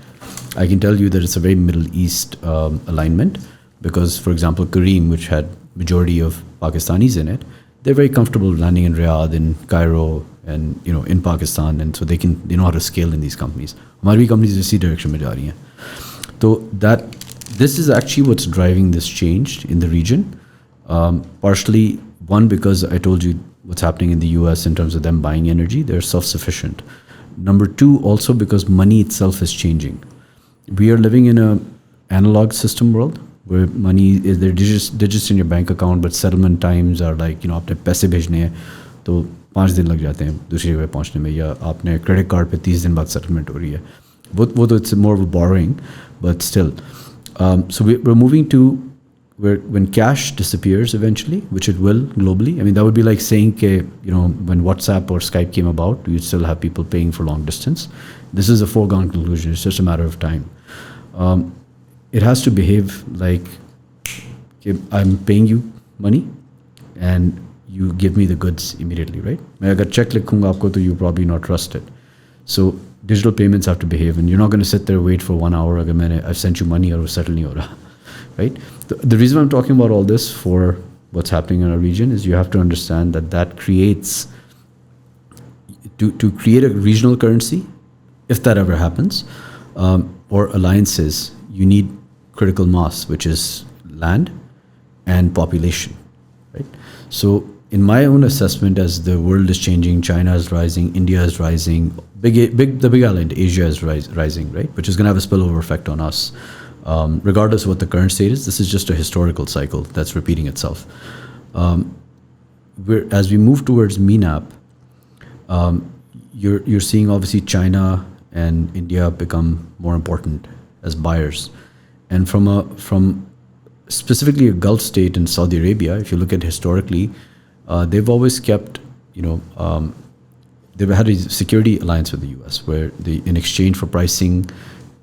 B: I can tell you that it's a very Middle East alignment, because, for example, Careem, which had majority of Pakistanis in it, they're very comfortable landing in Riyadh, in Cairo, and in Pakistan, and so they know how to scale in these companies. Hamari companies इसी direction में जा रही हैं. So this is actually what's driving this change in the region. Partially, one, because I told you what's happening in the US in terms of them buying energy, they're self-sufficient. Number two, also because money itself is changing. We are living in an analog system world where money is, there digits in your bank account, but settlement times are like, आपने पैसे भेजने हैं तो 5 दिन लग जाते हैं दूसरी जगह पहुँचने में, या आपने क्रेडिट कार्ड पे 30 दिन बाद सेटलमेंट हो रही है. वो तो it's more of a borrowing, but still. So we're moving to where when cash disappears eventually, which it will globally. I mean, that would be like saying, when WhatsApp or Skype came about, you'd still have people paying for long distance. This is a foregone conclusion. It's just a matter of time. it has to behave like, okay, I'm paying you money and you give me the goods immediately, right? मैं अगर check लिखूंगा आपको तो you probably not trust it. So digital payments have to behave, and you're not going to sit there wait for 1 hour अगर I've sent you money और वो settle नहीं हो रहा, right? The reason I'm talking about all this for what's happening in our region is you have to understand that creates, to create a regional currency, if that ever happens, or alliances, you need critical mass, which is land and population, right? So in my own assessment, as the world is changing, China is rising, India is rising, the big island, Asia is rising, right? Which is going to have a spillover effect on us. Regardless of what the current state is, this is just a historical cycle that's repeating itself. As we move towards MENAP, you're seeing obviously China and India become more important as buyers, and from specifically a Gulf state in Saudi Arabia, if you look at historically, they've always kept, they've had a security alliance with the US, where in exchange for pricing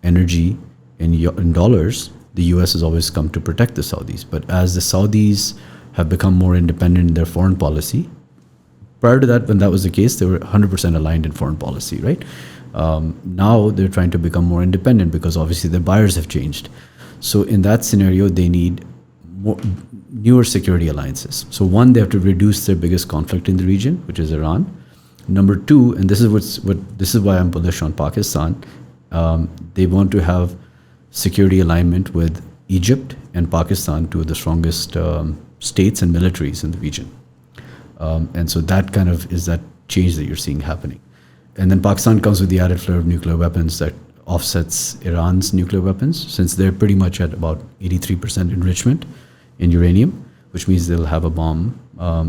B: energy in dollars, the US has always come to protect the Saudis. But as the Saudis have become more independent in their foreign policy, prior to that, when that was the case, they were 100% aligned in foreign policy, right? Now they're trying to become more independent because obviously their buyers have changed. So in that scenario, they need newer security alliances. So one, they have to reduce their biggest conflict in the region, which is Iran. Number two, and this is why I'm bullish on Pakistan, they want to have security alignment with Egypt and Pakistan, two of the strongest states and militaries in the region. And so that kind of is that change that you're seeing happening. And then Pakistan comes with the added flair of nuclear weapons that offsets Iran's nuclear weapons, since they're pretty much at about 83% enrichment in uranium, which means they'll have a bomb.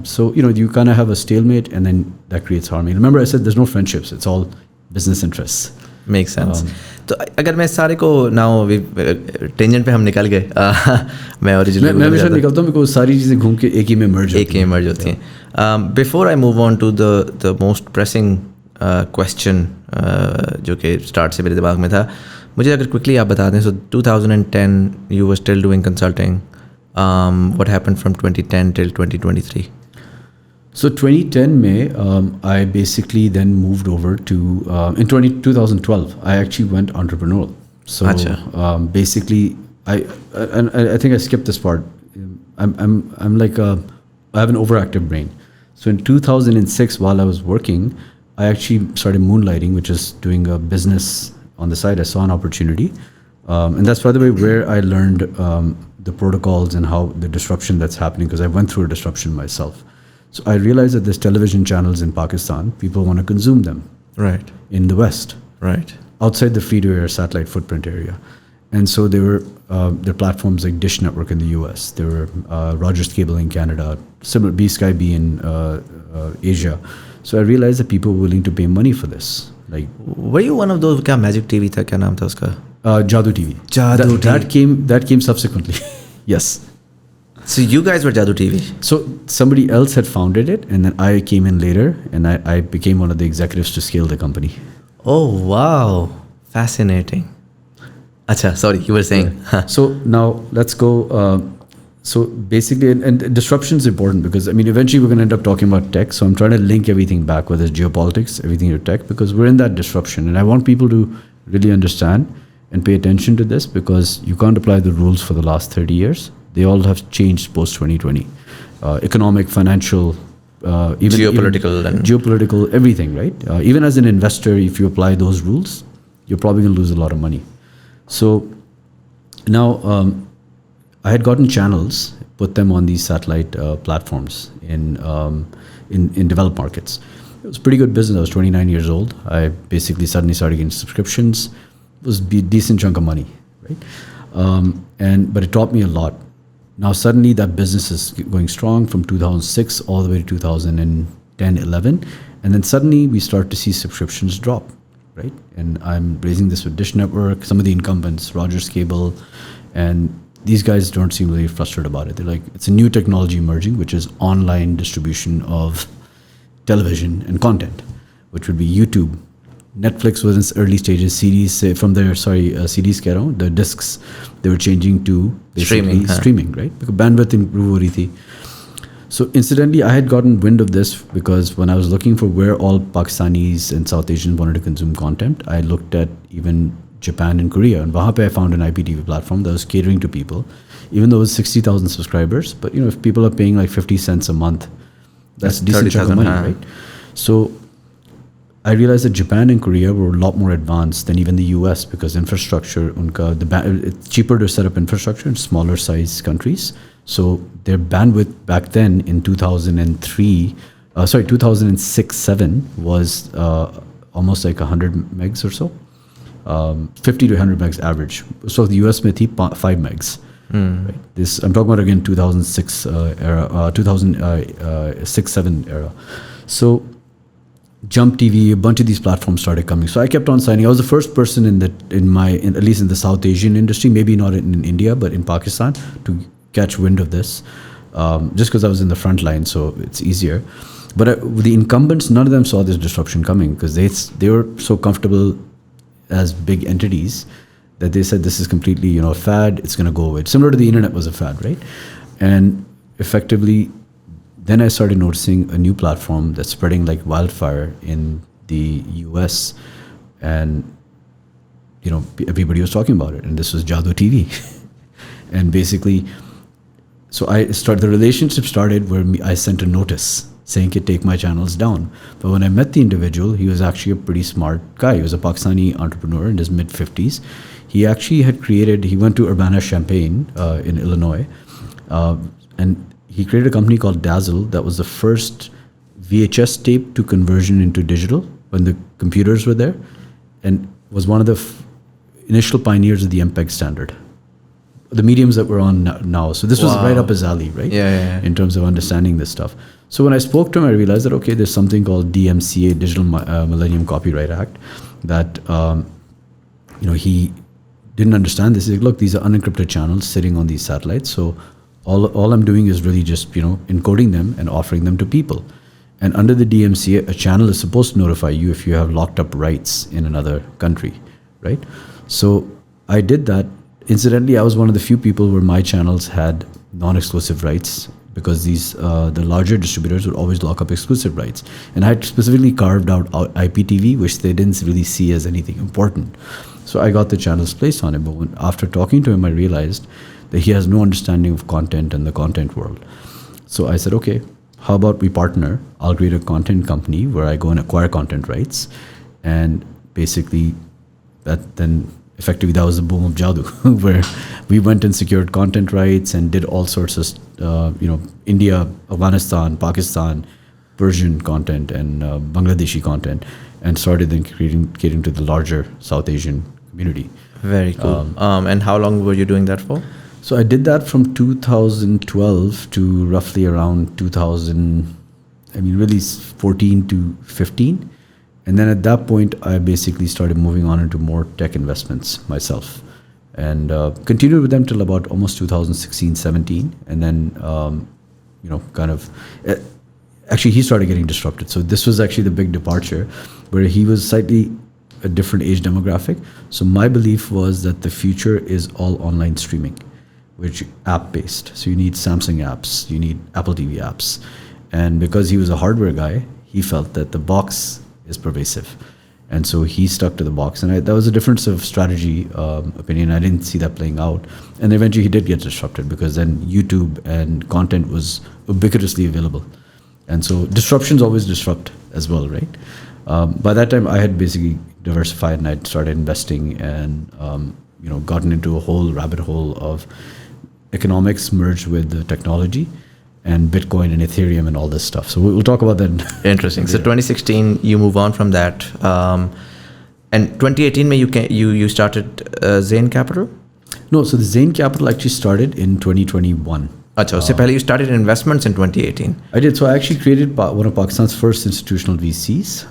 B: So, you kind of have a stalemate, and then that creates harmony. Remember I said there's no friendships, it's all business interests.
A: Makes sense. तो अगर मैं सारे को now tangent पे हम निकल गए मैं ओरिजिनल
B: मैं हमेशा निकलता हूँ बिकॉज सारी चीज़ें घूम के एक ही में मर्ज
A: होती हैं. Before I move on to the most pressing question जो कि स्टार्ट से मेरे दिमाग में था, मुझे अगर क्विकली आप बता दें. सो 2010 you were still doing consulting. What happened from 2010 till 2023?
B: So 2010 May, I basically then moved over to in 2012. I actually went entrepreneurial. So basically, I think I skipped this part. I'm like I have an overactive brain. So in 2006, while I was working, I actually started moonlighting, which is doing a business on the side. I saw an opportunity, and that's by the way where I learned the protocols and how the disruption that's happening, because I went through a disruption myself. So I realized that there's television channels in Pakistan. People want to consume them.
A: Right.
B: In the West.
A: Right.
B: Outside the free-to-air satellite footprint area. And so there were platforms like Dish Network in the US. There were Rogers Cable in Canada. Similar B-Sky B in Asia. So I realized that people were willing to pay money for this. Like,
A: were you one of those? क्या Magic TV था? क्या नाम था उसका?
B: JadooTV. That came subsequently. Yes.
A: So you guys were JadooTV.
B: So somebody else had founded it, and then I came in later, and I became one of the executives to scale the company.
A: Oh wow, fascinating. Acha, sorry, you were saying.
B: So now let's go. So basically, and disruption is important because eventually we're going to end up talking about tech. So I'm trying to link everything back, whether it's geopolitics, everything to tech, because we're in that disruption, and I want people to really understand and pay attention to this, because you can't apply the rules for the last 30 years. They all have changed post 2020. Economic, financial, even geopolitical, everything, right? Even as an investor, if you apply those rules, you're probably going to lose a lot of money. So now I had gotten channels, put them on these satellite platforms in developed markets. It was pretty good business. I was 29 years old. I basically suddenly started getting subscriptions. It was a decent chunk of money, right? But it taught me a lot. Now suddenly that business is going strong from 2006 all the way to 2010, 11. And then suddenly we start to see subscriptions drop, right? And I'm raising this with Dish Network, some of the incumbents, Rogers Cable, and these guys don't seem really frustrated about it. They're like, it's a new technology emerging, which is online distribution of television and content, which would be YouTube, Netflix was in its early stages. CDs कह रहा हूँ, the discs, they were changing to basically streaming, right? Because bandwidth improve हो रही थी. So incidentally, I had gotten wind of this because when I was looking for where all Pakistanis and South Asians wanted to consume content, I looked at even Japan and Korea, and वहाँ पे I found an IPTV platform that was catering to people, even though it was 60,000 subscribers. But you know, if people are paying like 50 cents a month, that's a decent chunk of money, right? So I realized that Japan and Korea were a lot more advanced than even the US because infrastructure, it's cheaper to set up infrastructure in smaller size countries. So their bandwidth back then in 2006-7 was almost like 100 megs or so, 50 to 100 megs average. So the US में थी 5 megs. Right? This I'm talking about again 2006 era, 2006-7 era. So Jump TV, a bunch of these platforms started coming. So I kept on signing. I was the first person at least in the South Asian industry, maybe not in India, but in Pakistan, to catch wind of this. Just because I was in the front line, so it's easier. But the incumbents, none of them saw this disruption coming because they were so comfortable as big entities that they said this is completely a fad. It's going to go away. Similar to the internet was a fad, right? And effectively, then I started noticing a new platform that's spreading like wildfire in the US, and everybody was talking about it, and this was JadooTV. And basically, so the relationship started where I sent a notice saying to take my channels down. But when I met the individual, he was actually a pretty smart guy. He was a Pakistani entrepreneur in his mid-50s. He actually he went to Urbana-Champaign in Illinois, and he created a company called Dazzle that was the first VHS tape to conversion into digital when the computers were there, and was one of the initial pioneers of the MPEG standard, the mediums that we're on now. So this was right up his alley, right?
A: Yeah.
B: In terms of understanding this stuff. So when I spoke to him, I realized that, okay, there's something called DMCA, Digital Millennium Copyright Act, that, he didn't understand this. He's like, look, these are unencrypted channels sitting on these satellites. So all I'm doing is really just, encoding them and offering them to people. And under the DMCA, a channel is supposed to notify you if you have locked up rights in another country, right? So I did that. Incidentally, I was one of the few people where my channels had non-exclusive rights because the larger distributors would always lock up exclusive rights. And I had specifically carved out IPTV, which they didn't really see as anything important. So I got the channels placed on it. But after talking to him, I realized that he has no understanding of content and the content world. So I said, okay, how about we partner? I'll create a content company where I go and acquire content rights. And basically, effectively, that was the boom of Jadoo, where we went and secured content rights and did all sorts of, India, Afghanistan, Pakistan, Persian content and Bangladeshi content, and started then catering to the larger South Asian community.
A: Very cool. And how long were you doing that for?
B: So I did that from 2012 to roughly around 14 to 15. And then at that point, I basically started moving on into more tech investments myself, and continued with them till about almost 2016, 17. And then, actually he started getting disrupted. So this was actually the big departure, where he was slightly a different age demographic. So my belief was that the future is all online streaming, which app-based. So you need Samsung apps, you need Apple TV apps. And because he was a hardware guy, he felt that the box is pervasive, and so he stuck to the box. And that was a difference of strategy, opinion. I didn't see that playing out, and eventually he did get disrupted because then YouTube and content was ubiquitously available, and so disruptions always disrupt as well, right? By that time, I had basically diversified and I'd started investing and gotten into a whole rabbit hole of economics merged with the technology, and Bitcoin and Ethereum and all this stuff. So we'll talk about that.
A: Interesting. So 2016, you move on from that. And 2018, you started Zayn Capital?
B: No, so the Zayn Capital actually started in 2021.
A: Achha, so you started investments in 2018.
B: I did. So I actually created one of Pakistan's first institutional VCs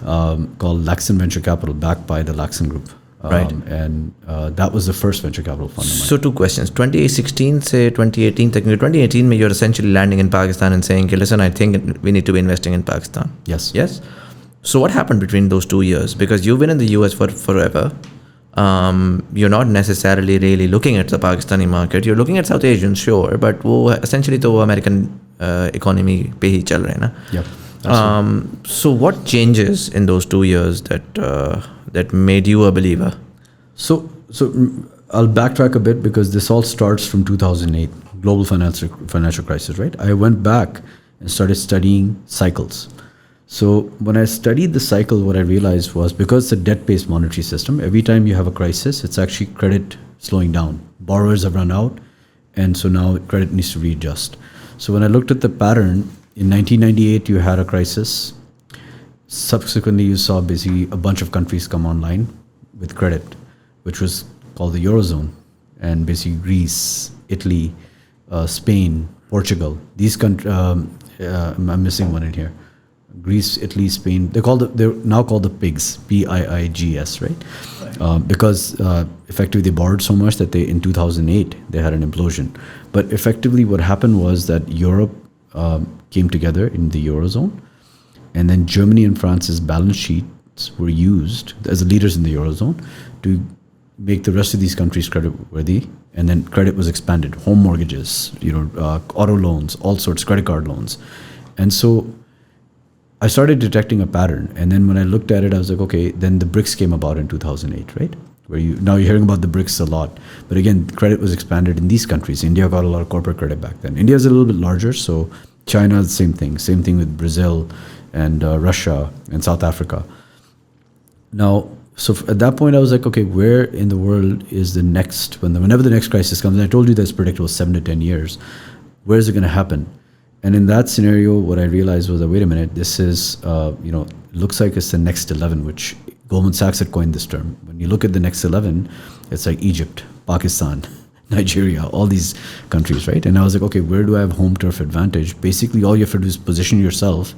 B: called Laxon Venture Capital, backed by the Laxon Group.
A: Right.
B: And that was the first venture capital fund.
A: So two questions. 2016 से 2018 तक, 2018 you're essentially landing in Pakistan and saying, listen, I think we need to be investing in Pakistan.
B: Yes.
A: Yes. So what happened between those 2 years? Because you've been in the US for forever. You're not necessarily really looking at the Pakistani market. You're looking at South Asian, sure, but वो essentially तो वो American economy पे ही चल रहे हैं ना.
B: Yeah.
A: So what changes in those 2 years that made you a believer?
B: So I'll backtrack a bit because this all starts from 2008, global financial crisis, right? I went back and started studying cycles. So when I studied the cycle, what I realized was because it's a debt-based monetary system, every time you have a crisis, it's actually credit slowing down. Borrowers have run out, and so now credit needs to readjust. So when I looked at the pattern, in 1998, you had a crisis. Subsequently, you saw basically a bunch of countries come online with credit, which was called the Eurozone, and basically Greece, Italy, Spain, Portugal. These countries, I'm missing one in here. Greece, Italy, Spain. They're now called the PIGS, PIIGS, right? Because effectively they borrowed so much that in 2008 they had an implosion. But effectively, what happened was that Europe came together in the Eurozone, and then Germany and France's balance sheets were used as the leaders in the Eurozone to make the rest of these countries credit worthy, and then credit was expanded. Home mortgages, auto loans, all sorts, credit card loans, and so I started detecting a pattern. And then when I looked at it, I was like, okay, then the BRICS came about in 2008, right? Now you're hearing about the BRICS a lot, but again, credit was expanded in these countries. India got a lot of corporate credit back then. India is a little bit larger, so China, the same thing with Brazil and Russia and South Africa. Now, so at that point, I was like, okay, where in the world is the next, whenever the next crisis comes, and I told you that's predictable 7 to 10 years, where is it going to happen? And in that scenario, what I realized was that, wait a minute, this is, looks like it's the next 11, which Goldman Sachs had coined this term. When you look at the next 11, it's like Egypt, Pakistan, Nigeria, all these countries, right? And I was like, okay, where do I have home turf advantage? Basically, all you have to do is position yourself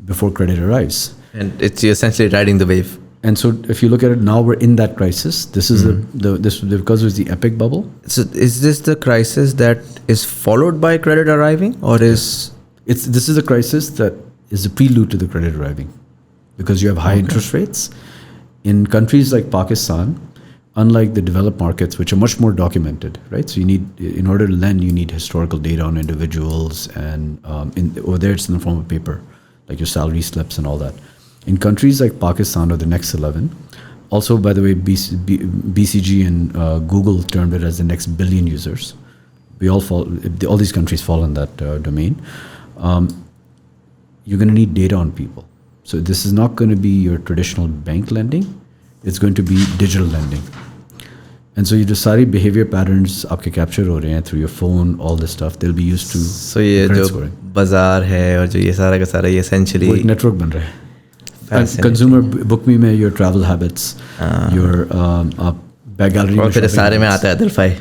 B: before credit arrives.
A: And it's essentially riding the wave.
B: And so if you look at it now, we're in that crisis. This is because it was the epic bubble.
A: So is this the crisis that is followed by credit arriving, or is
B: this is a crisis that is a prelude to the credit arriving, because you have high interest rates in countries like Pakistan, unlike the developed markets, which are much more documented, right? So you need, in order to lend, you need historical data on individuals, and over there it's in the form of paper, like your salary slips and all that. In countries like Pakistan, or the next 11, also, by the way, BCG and Google termed it as the next billion users. All these countries fall in that domain. You're going to need data on people. So this is not going to be your traditional bank lending. It's going to be digital lending. And so your सारी behavior patterns आपके capture हो रहे हैं through your phone, all this stuff. They'll be used to
A: so ये जो बाजार है और जो ये सारा का सारा ये essentially
B: वो एक network बन रहा है. Consumer book me में your travel habits, your bag gallery.
A: और फिर सारे में आता है दिलफाई.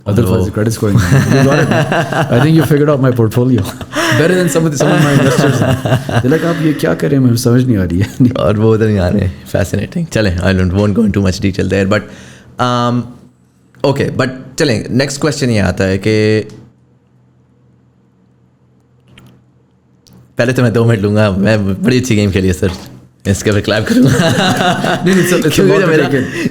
B: Otherwise, credit scoring. I think you figured out my portfolio better than some of my investors. They're like, आप ये क्या कर रहे हैं, मुझे समझ नहीं आ रही है.
A: और वो उधर नहीं आ रहे. Fascinating. चलें, I won't go into much detail there, but okay, but चलें. Next question ये आता है कि पहले तो मैं 2 मिनट लूँगा. मैं बड़ी अच्छी गेम खेली है सर. इसके पे क्लैप करूँगा.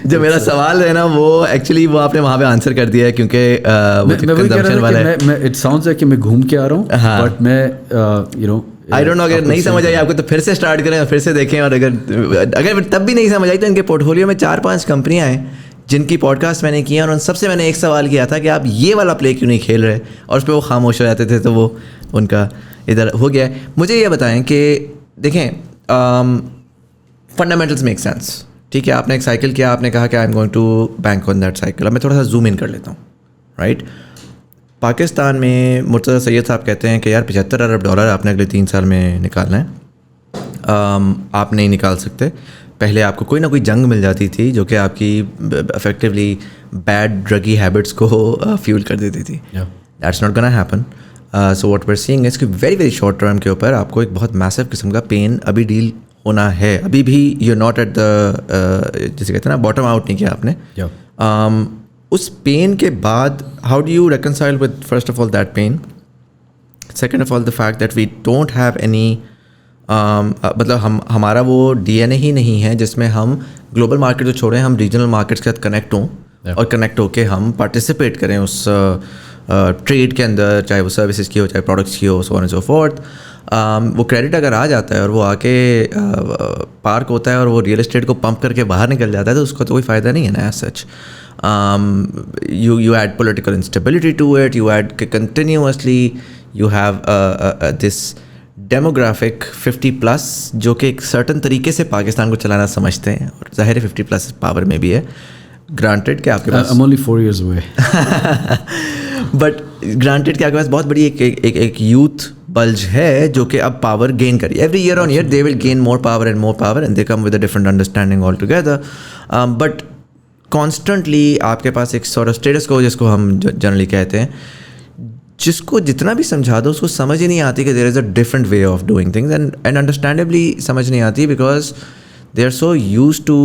A: जो मेरा सवाल है ना, वो एक्चुअली वो आपने वहाँ पे आंसर कर दिया है, क्योंकि कंजम्पशन वाला है.
B: इट साउंड्स लाइक कि मैं घूम के आ रहा हूँ, बट मैं
A: आई डोंट नो, अगर नहीं समझ आई आपको तो फिर से स्टार्ट करें और फिर से देखें. और अगर तब भी नहीं समझ आई तो इनके पोर्टफोलियो में 4-5 कंपनियाँ हैं जिनकी पॉडकास्ट मैंने किया, और उन सबसे मैंने एक सवाल किया था कि आप ये वाला प्ले क्यों नहीं खेल रहे, और उस पर वो खामोश हो जाते थे. तो वो उनका इधर हो गया है. मुझे ये बताएं कि देखें, फंडामेंटल्स मेक सेंस. ठीक है, आपने एक साइकिल किया, आपने कहा कि I am going to bank on that cycle. अब मैं थोड़ा सा जूम इन कर लेता हूँ. राइट, पाकिस्तान में मुर्तज़ा सैयद साहब कहते हैं कि यार $75 अरब आपने अगले 3 साल में निकालना है. आप नहीं निकाल सकते. पहले आपको कोई ना कोई जंग मिल जाती थी जो कि आपकी इफेक्टिवली बैड ड्रगी हैबिट्स को फ्यूल कर देती थी. That's not gonna happen. So what we are seeing is कि वेरी वेरी शॉर्ट टर्म के ऊपर आपको एक बहुत मैसिव किस्म का पेन अभी डील होना है. अभी भी you are not at the, जैसे कहते हैं ना, बॉटम आउट नहीं किया आपने. उस पेन के बाद how do you reconcile with first of all that pain, second of all the fact that we don't have any मतलब हमारा वो डीएनए ही नहीं है जिसमें हम ग्लोबल मार्केट जो छोड़ें, हम रीजनल मार्केट्स के साथ कनेक्ट हों और कनेक्ट होके हम पार्टिसिपेट करें उस ट्रेड के अंदर, चाहे वो सर्विसेज की हो चाहे प्रोडक्ट्स की हो, so on and so fourth. वो क्रेडिट अगर आ जाता है और वो आके पार्क होता है और वो रियल एस्टेट को पंप करके बाहर निकल जाता है तो उसका तो कोई फ़ायदा नहीं है ना as such. you add political instability to it, you add continuously, you have this demographic 50+ जो कि एक सर्टन तरीके से पाकिस्तान को चलाना समझते हैं और ज़ाहिर है 50+ पावर में भी है, ग्रांटेड कि आपके पास
B: I'm only 4 years away
A: but granted कि आपके पास बहुत बड़ी एक यूथ बल्ज है जो कि अब पावर गेन करी every year on year, they will gain more power and they come with a different understanding all together. But constantly आपके पास एक सॉर्ट ऑफ स्टेटस को, जिसको हम जनरली कहते हैं, जिसको जितना भी समझा दो उसको समझ ही नहीं आती कि there is a different way of doing things and understandably समझ नहीं आती because they are so used to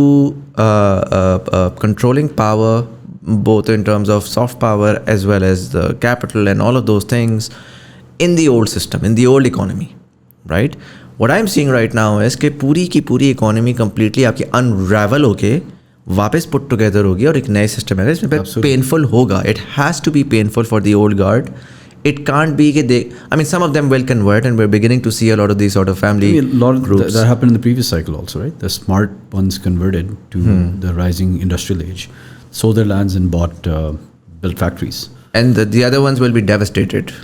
A: controlling power both in terms of soft power as well as the capital and all of those things in the old system, in the old economy, right? What I'm seeing right now is कि पूरी की पूरी economy completely आपकी unravel होके वापस put together होगी और एक नए system है इसमें painful होगा. It has to be painful for the old guard. It can't be I mean, some of them will convert and we're beginning to see a lot of these sort of family groups.
B: That happened in the previous cycle also, right? The smart ones converted to the rising industrial age, sold their lands and built factories.
A: And the other ones will be devastated.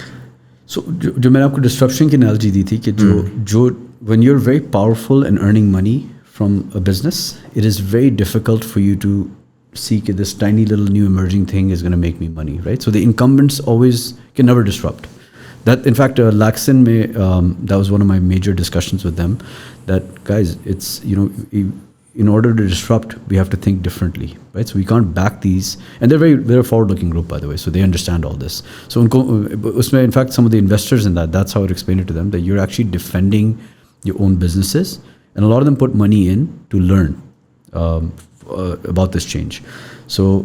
B: So, जो मैंने आपको disruption की analogy दी थी कि जो when you're very powerful and earning money from a business, it is very difficult for you to see that this tiny little new emerging thing is going to make me money, right? So the incumbents always can never disrupt. That, in fact, Laxon, that was one of my major discussions with them. That guys, it's in order to disrupt, we have to think differently, right? So we can't back these, and they're a forward-looking group, by the way, so they understand all this. So usme, in fact, some of the investors in that's how I would explain it to them, that you're actually defending your own businesses, and a lot of them put money in to learn about this change. So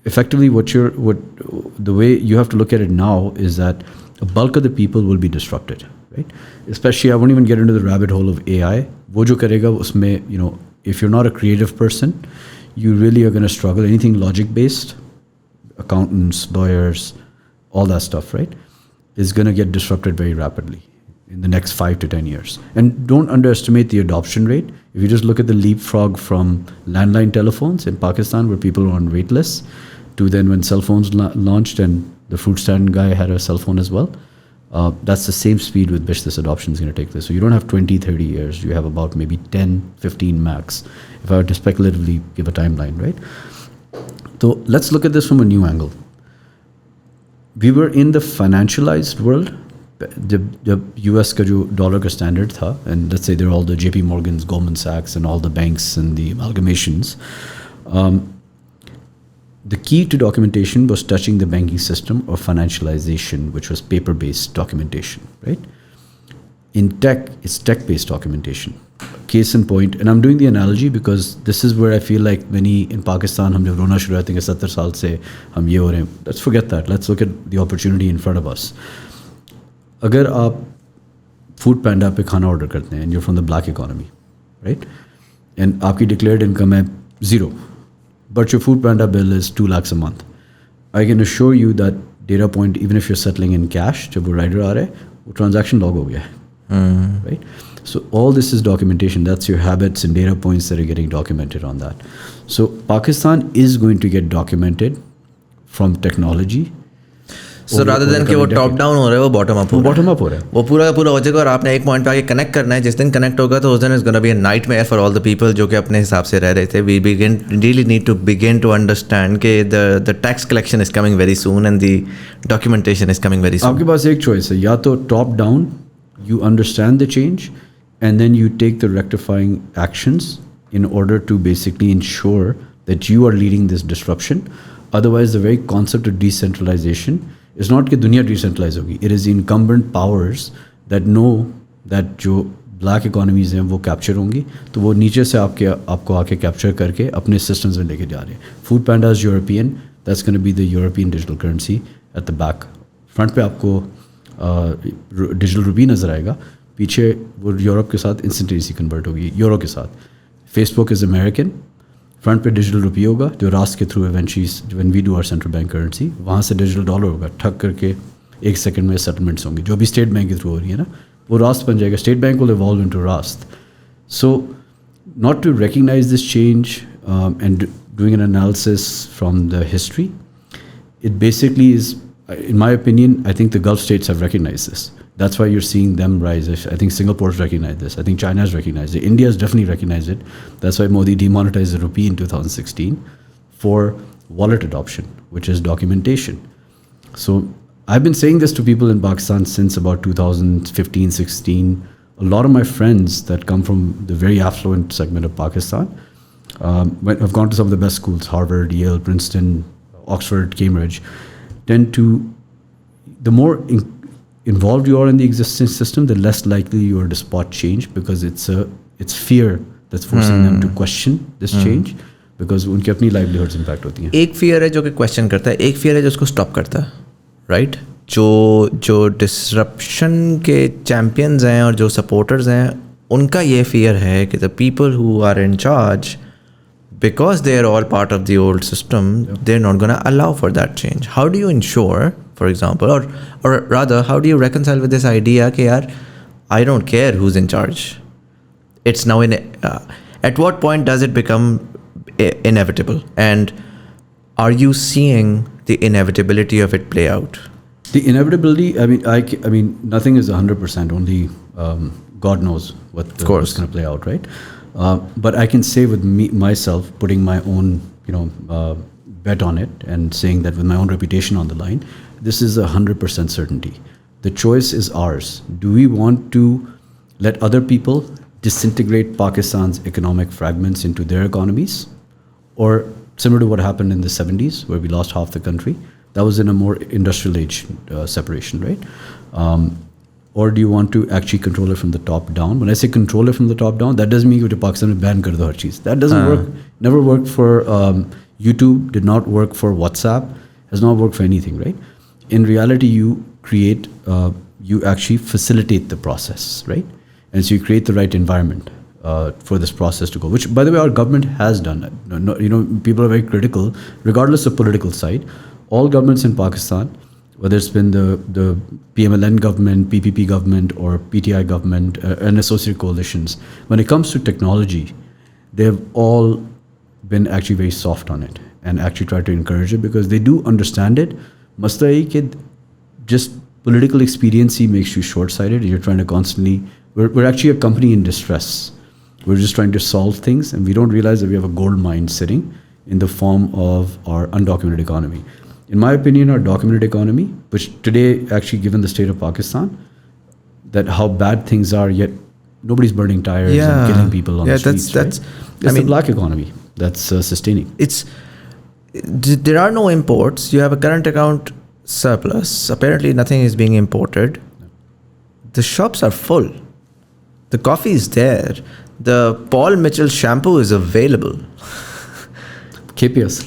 B: effectively, the way you have to look at it now is that a bulk of the people will be disrupted, right? Especially, I won't even get into the rabbit hole of AI. वो जो करेगा उसमें, if you're not a creative person, you really are going to struggle. Anything logic-based, accountants, lawyers, all that stuff, right, is going to get disrupted very rapidly in the next 5 to 10 years. And don't underestimate the adoption rate. If you just look at the leapfrog from landline telephones in Pakistan, where people were on wait lists, to then when cell phones launched and the fruit stand guy had a cell phone as well, that's the same speed with which this adoption is going to take place. So you don't have 20, 30 years. You have about maybe 10, 15 max, if I were to speculatively give a timeline, right? So let's look at this from a new angle. We were in the financialized world. The US का जो dollar का standard था, and let's say they're all the JP Morgans, Goldman Sachs, and all the banks and the amalgamations. The key to documentation was touching the banking system or financialization, which was paper-based documentation, right? In tech, it's tech-based documentation. Case in point, and I'm doing the analogy because this is where I feel like many in Pakistan, हम जब रोना शुरू होते हैं 70 साल से हम ये हो रहे हैं. Let's forget that. Let's look at the opportunity in front of us. अगर आप फूड पैंडा पे खाना ऑर्डर करते हैं and you're from the black economy, right, and आपकी डिक्लेयर्ड इनकम है 0, but your Foodpanda bill is 2 lakhs a month, I can assure you that data point, even if you're settling in cash, जब वो rider आ रहा है वो transaction log हो गया है, right? So all this is documentation. That's your habits and data points that are getting documented on that. So Pakistan is going to get documented from technology.
A: So rather than कि वो top down हो रहा है, वो bottom up हो रहा है, वो पूरा का पूरा हो जाएगा और आपने एक पॉइंट पे आके कनेक्ट करना है. जिस दिन कनेक्ट होगा तो उस दिन is gonna be a nightmare for all the people जो कि अपने हिसाब से रह रहे थे. We really need to begin to understand कि the tax collection is coming very soon and the documentation is coming very soon.
B: आपके पास एक चॉइस है, या तो top down you understand the change and then you take the rectifying actions in order to basically ensure that you are leading this disruption. Otherwise, the very concept of decentralization is not कि दुनिया decentralize होगी. It is the incumbent powers that know that जो black economies हैं वो capture होंगी, तो वो नीचे से आपको आके capture करके अपने systems में लेके जा रहे हैं. Food Panda is European. That's going to be the European digital currency at the back. Front पे आपको digital rupee नज़र आएगा. पीछे वो यूरोप के साथ इंस्टेंटेनियसली कन्वर्ट होगी, यूरो के साथ. फेसबुक इज़ अमेरिकन, फ्रंट पे डिजिटल रुपी होगा जो रास्ट के through eventually when we do our central bank currency, वहाँ से डिजिटल डॉलर होगा, ठग करके 1 सेकंड में सेटलमेंट्स होंगे, जो भी स्टेट बैंक के थ्रू हो रही है ना, वो रास्ट बन जाएगा. State bank will evolve into Rust. So not to recognize this change and doing an analysis from the history, it basically is, in my opinion, I think the Gulf states have recognized this. That's why you're seeing them rise. I think Singapore's recognized this. I think China's recognized it. India's definitely recognized it. That's why Modi demonetized the rupee in 2016 for wallet adoption, which is documentation. So I've been saying this to people in Pakistan since about 2015, 16. A lot of my friends that come from the very affluent segment of Pakistan have gone to some of the best schools, Harvard, Yale, Princeton, Oxford, Cambridge, tend to, the more involved you are in the existing system, the less likely you are to spot change, because it's fear that's forcing them to question this change, because उनकी अपनी livelihoods impact होती हैं.
A: एक fear है जो कि question करता है, एक fear है जो उसको stop करता है, right? जो डिसरप्शन के चैम्पियंस हैं और जो सपोर्टर्स हैं, उनका ये फियर है कि the people who are in charge, because they are all part of the old system, they are not gonna allow for that change. How do you ensure, for example, और rather how do you reconcile with this idea कि यार I don't care who is in charge, it's now in, at what point does it become inevitable, and are you seeing the inevitability of it play out?
B: The inevitability, I mean, nothing is 100%. Only God knows what's going to play out, right? But I can say with myself, putting my own, bet on it, and saying that with my own reputation on the line, this is 100% certainty. The choice is ours. Do we want to let other people disintegrate Pakistan's economic fragments into their economies, or similar to what happened in the 70s, where we lost half the country? That was in a more industrial age separation, right? Or do you want to actually control it from the top down? When I say control it from the top down, that doesn't mean you Pakistan will ban kar do har cheez. That doesn't work. Never worked for YouTube, did not work for WhatsApp, has not worked for anything, right? In reality, you create, you actually facilitate the process, right? And so you create the right environment for this process to go, which, by the way, our government has done. People are very critical, regardless of political side. All governments in Pakistan, whether it's been the PMLN government, PPP government, or PTI government, and associated coalitions, when it comes to technology, they've all been actually very soft on it and actually tried to encourage it, because they do understand it. Masla hai ki just political expediency makes you short-sighted. You're trying to constantly, we're actually a company in distress. We're just trying to solve things, and we don't realize that we have a gold mine sitting in the form of our undocumented economy. In my opinion, our documented economy, which today, actually, given the state of Pakistan, that how bad things are, yet nobody's burning tires and killing people on the streets. That's the black economy that's sustaining.
A: There are no imports. You have a current account surplus. Apparently, nothing is being imported. The shops are full. The coffee is there. The Paul Mitchell shampoo is available.
B: KPS.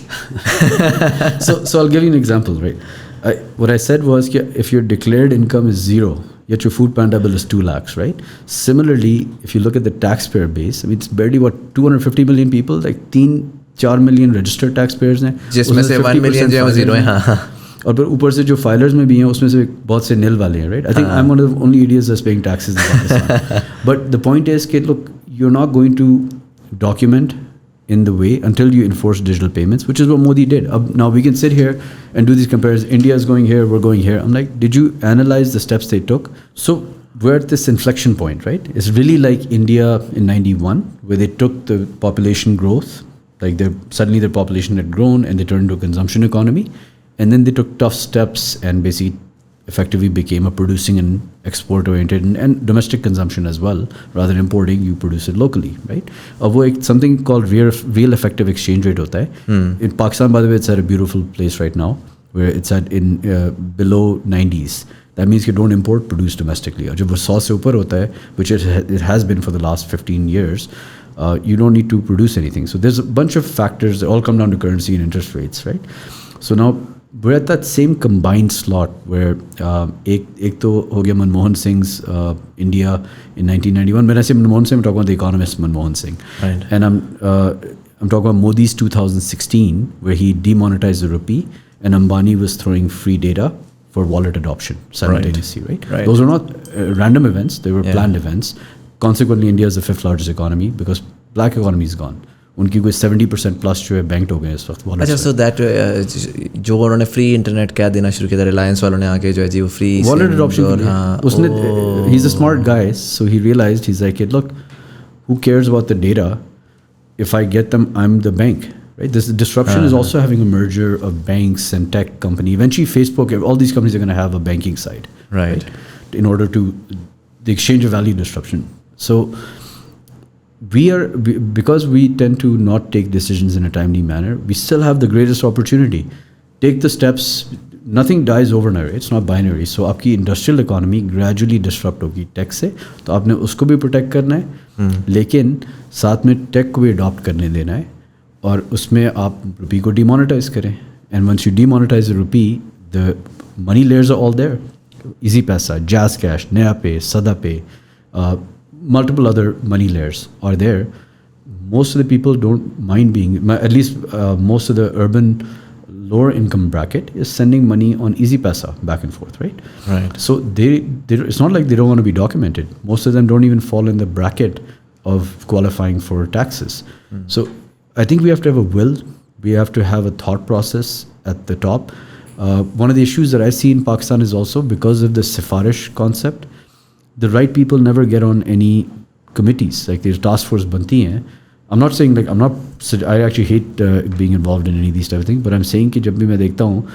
B: So I'll give you an example, right? What I said was, if your declared income is 0, yet your food panda bill is 2 lakhs, right? Similarly, if you look at the taxpayer base, I mean, it's barely 250 million people, like 3-4 million registered taxpayers हैं,
A: जिसमें से 1 million जो है 0 है, हाँ.
B: और फिर ऊपर से जो फाइलर्स में भी हैं, उसमें से बहुत से nil वाले हैं, right? I think I'm one of the only idiots that's paying taxes in Pakistan. But the point is, look, you're not going to document in the way until you enforce digital payments, which is what Modi did. Now we can sit here and do these comparisons. India is going here, we're going here. I'm like, did you analyze the steps they took? So we're at this inflection point, right? It's really like India in 91, where they took the population growth, like suddenly their population had grown and they turned into a consumption economy. And then they took tough steps and basically effectively became a producing and export oriented and domestic consumption as well. Rather than importing, you produce it locally, right? Something called real effective exchange rate hota hai. In Pakistan, by the way, it's at a beautiful place right now, where it's at below 90s. That means you don't import, produce domestically. Jab 100 se upar hota hai, which it has been for the last 15 years, you don't need to produce anything. So there's a bunch of factors that all come down to currency and interest rates, right? So now we're at that same combined slot where एक तो हो गया Manmohan Singh's India in 1991. When I say Manmohan Singh, I'm talking about the economist Manmohan Singh.
A: Right.
B: And I'm talking about Modi's 2016, where he demonetized the rupee, and Ambani was throwing free data for wallet adoption simultaneously, right? Those are not random events, they were planned events. Consequently, India is the 5th largest economy because black economy is gone. उनकी कोई 70% plus जो है banked हो गए इस वक्त wallet.
A: अच्छा, so that जो उन्होंने फ्री इंटरनेट क्या देना शुरू किया था, रिलायंस वालों ने आके जो है जी वो फ्री
B: वॉलेट एडॉप्शन. उसने he is a smart guy, so he realized he is like look who cares about the data, if I get them I am the bank, right? This disruption is also having a merger of banks and tech company. Eventually Facebook, all these companies are going to have a banking side,
A: right?
B: In order to the exchange of value disruption. So because we tend to not take decisions in a timely manner, we still have the greatest opportunity. Take the steps. Nothing dies overnight. It's not binary. So आपकी industrial economy gradually disrupt होगी tech से, तो आपने उसको भी protect करना है, लेकिन साथ में tech को भी adopt करने देना है, और उसमें आप रुपी को demonetize करें. And once you demonetize the rupee, the money layers are all there. Easy Paisa, Jazz Cash, Naya Pay, Sada Pay, multiple other money layers are there. Most of the people don't mind being, at least most of the urban lower income bracket is sending money on Easy Paisa back and forth, right?
A: Right.
B: So it's not like they don't want to be documented. Most of them don't even fall in the bracket of qualifying for taxes. So I think we have to have a will. We have to have a thought process at the top. One of the issues that I see in Pakistan is also because of the Sifarish concept. The right people never get on any committees. Like there's task force banti hai. I'm not saying like I actually hate being involved in any of these type of things. But I'm saying कि जब भी मैं देखता हूँ,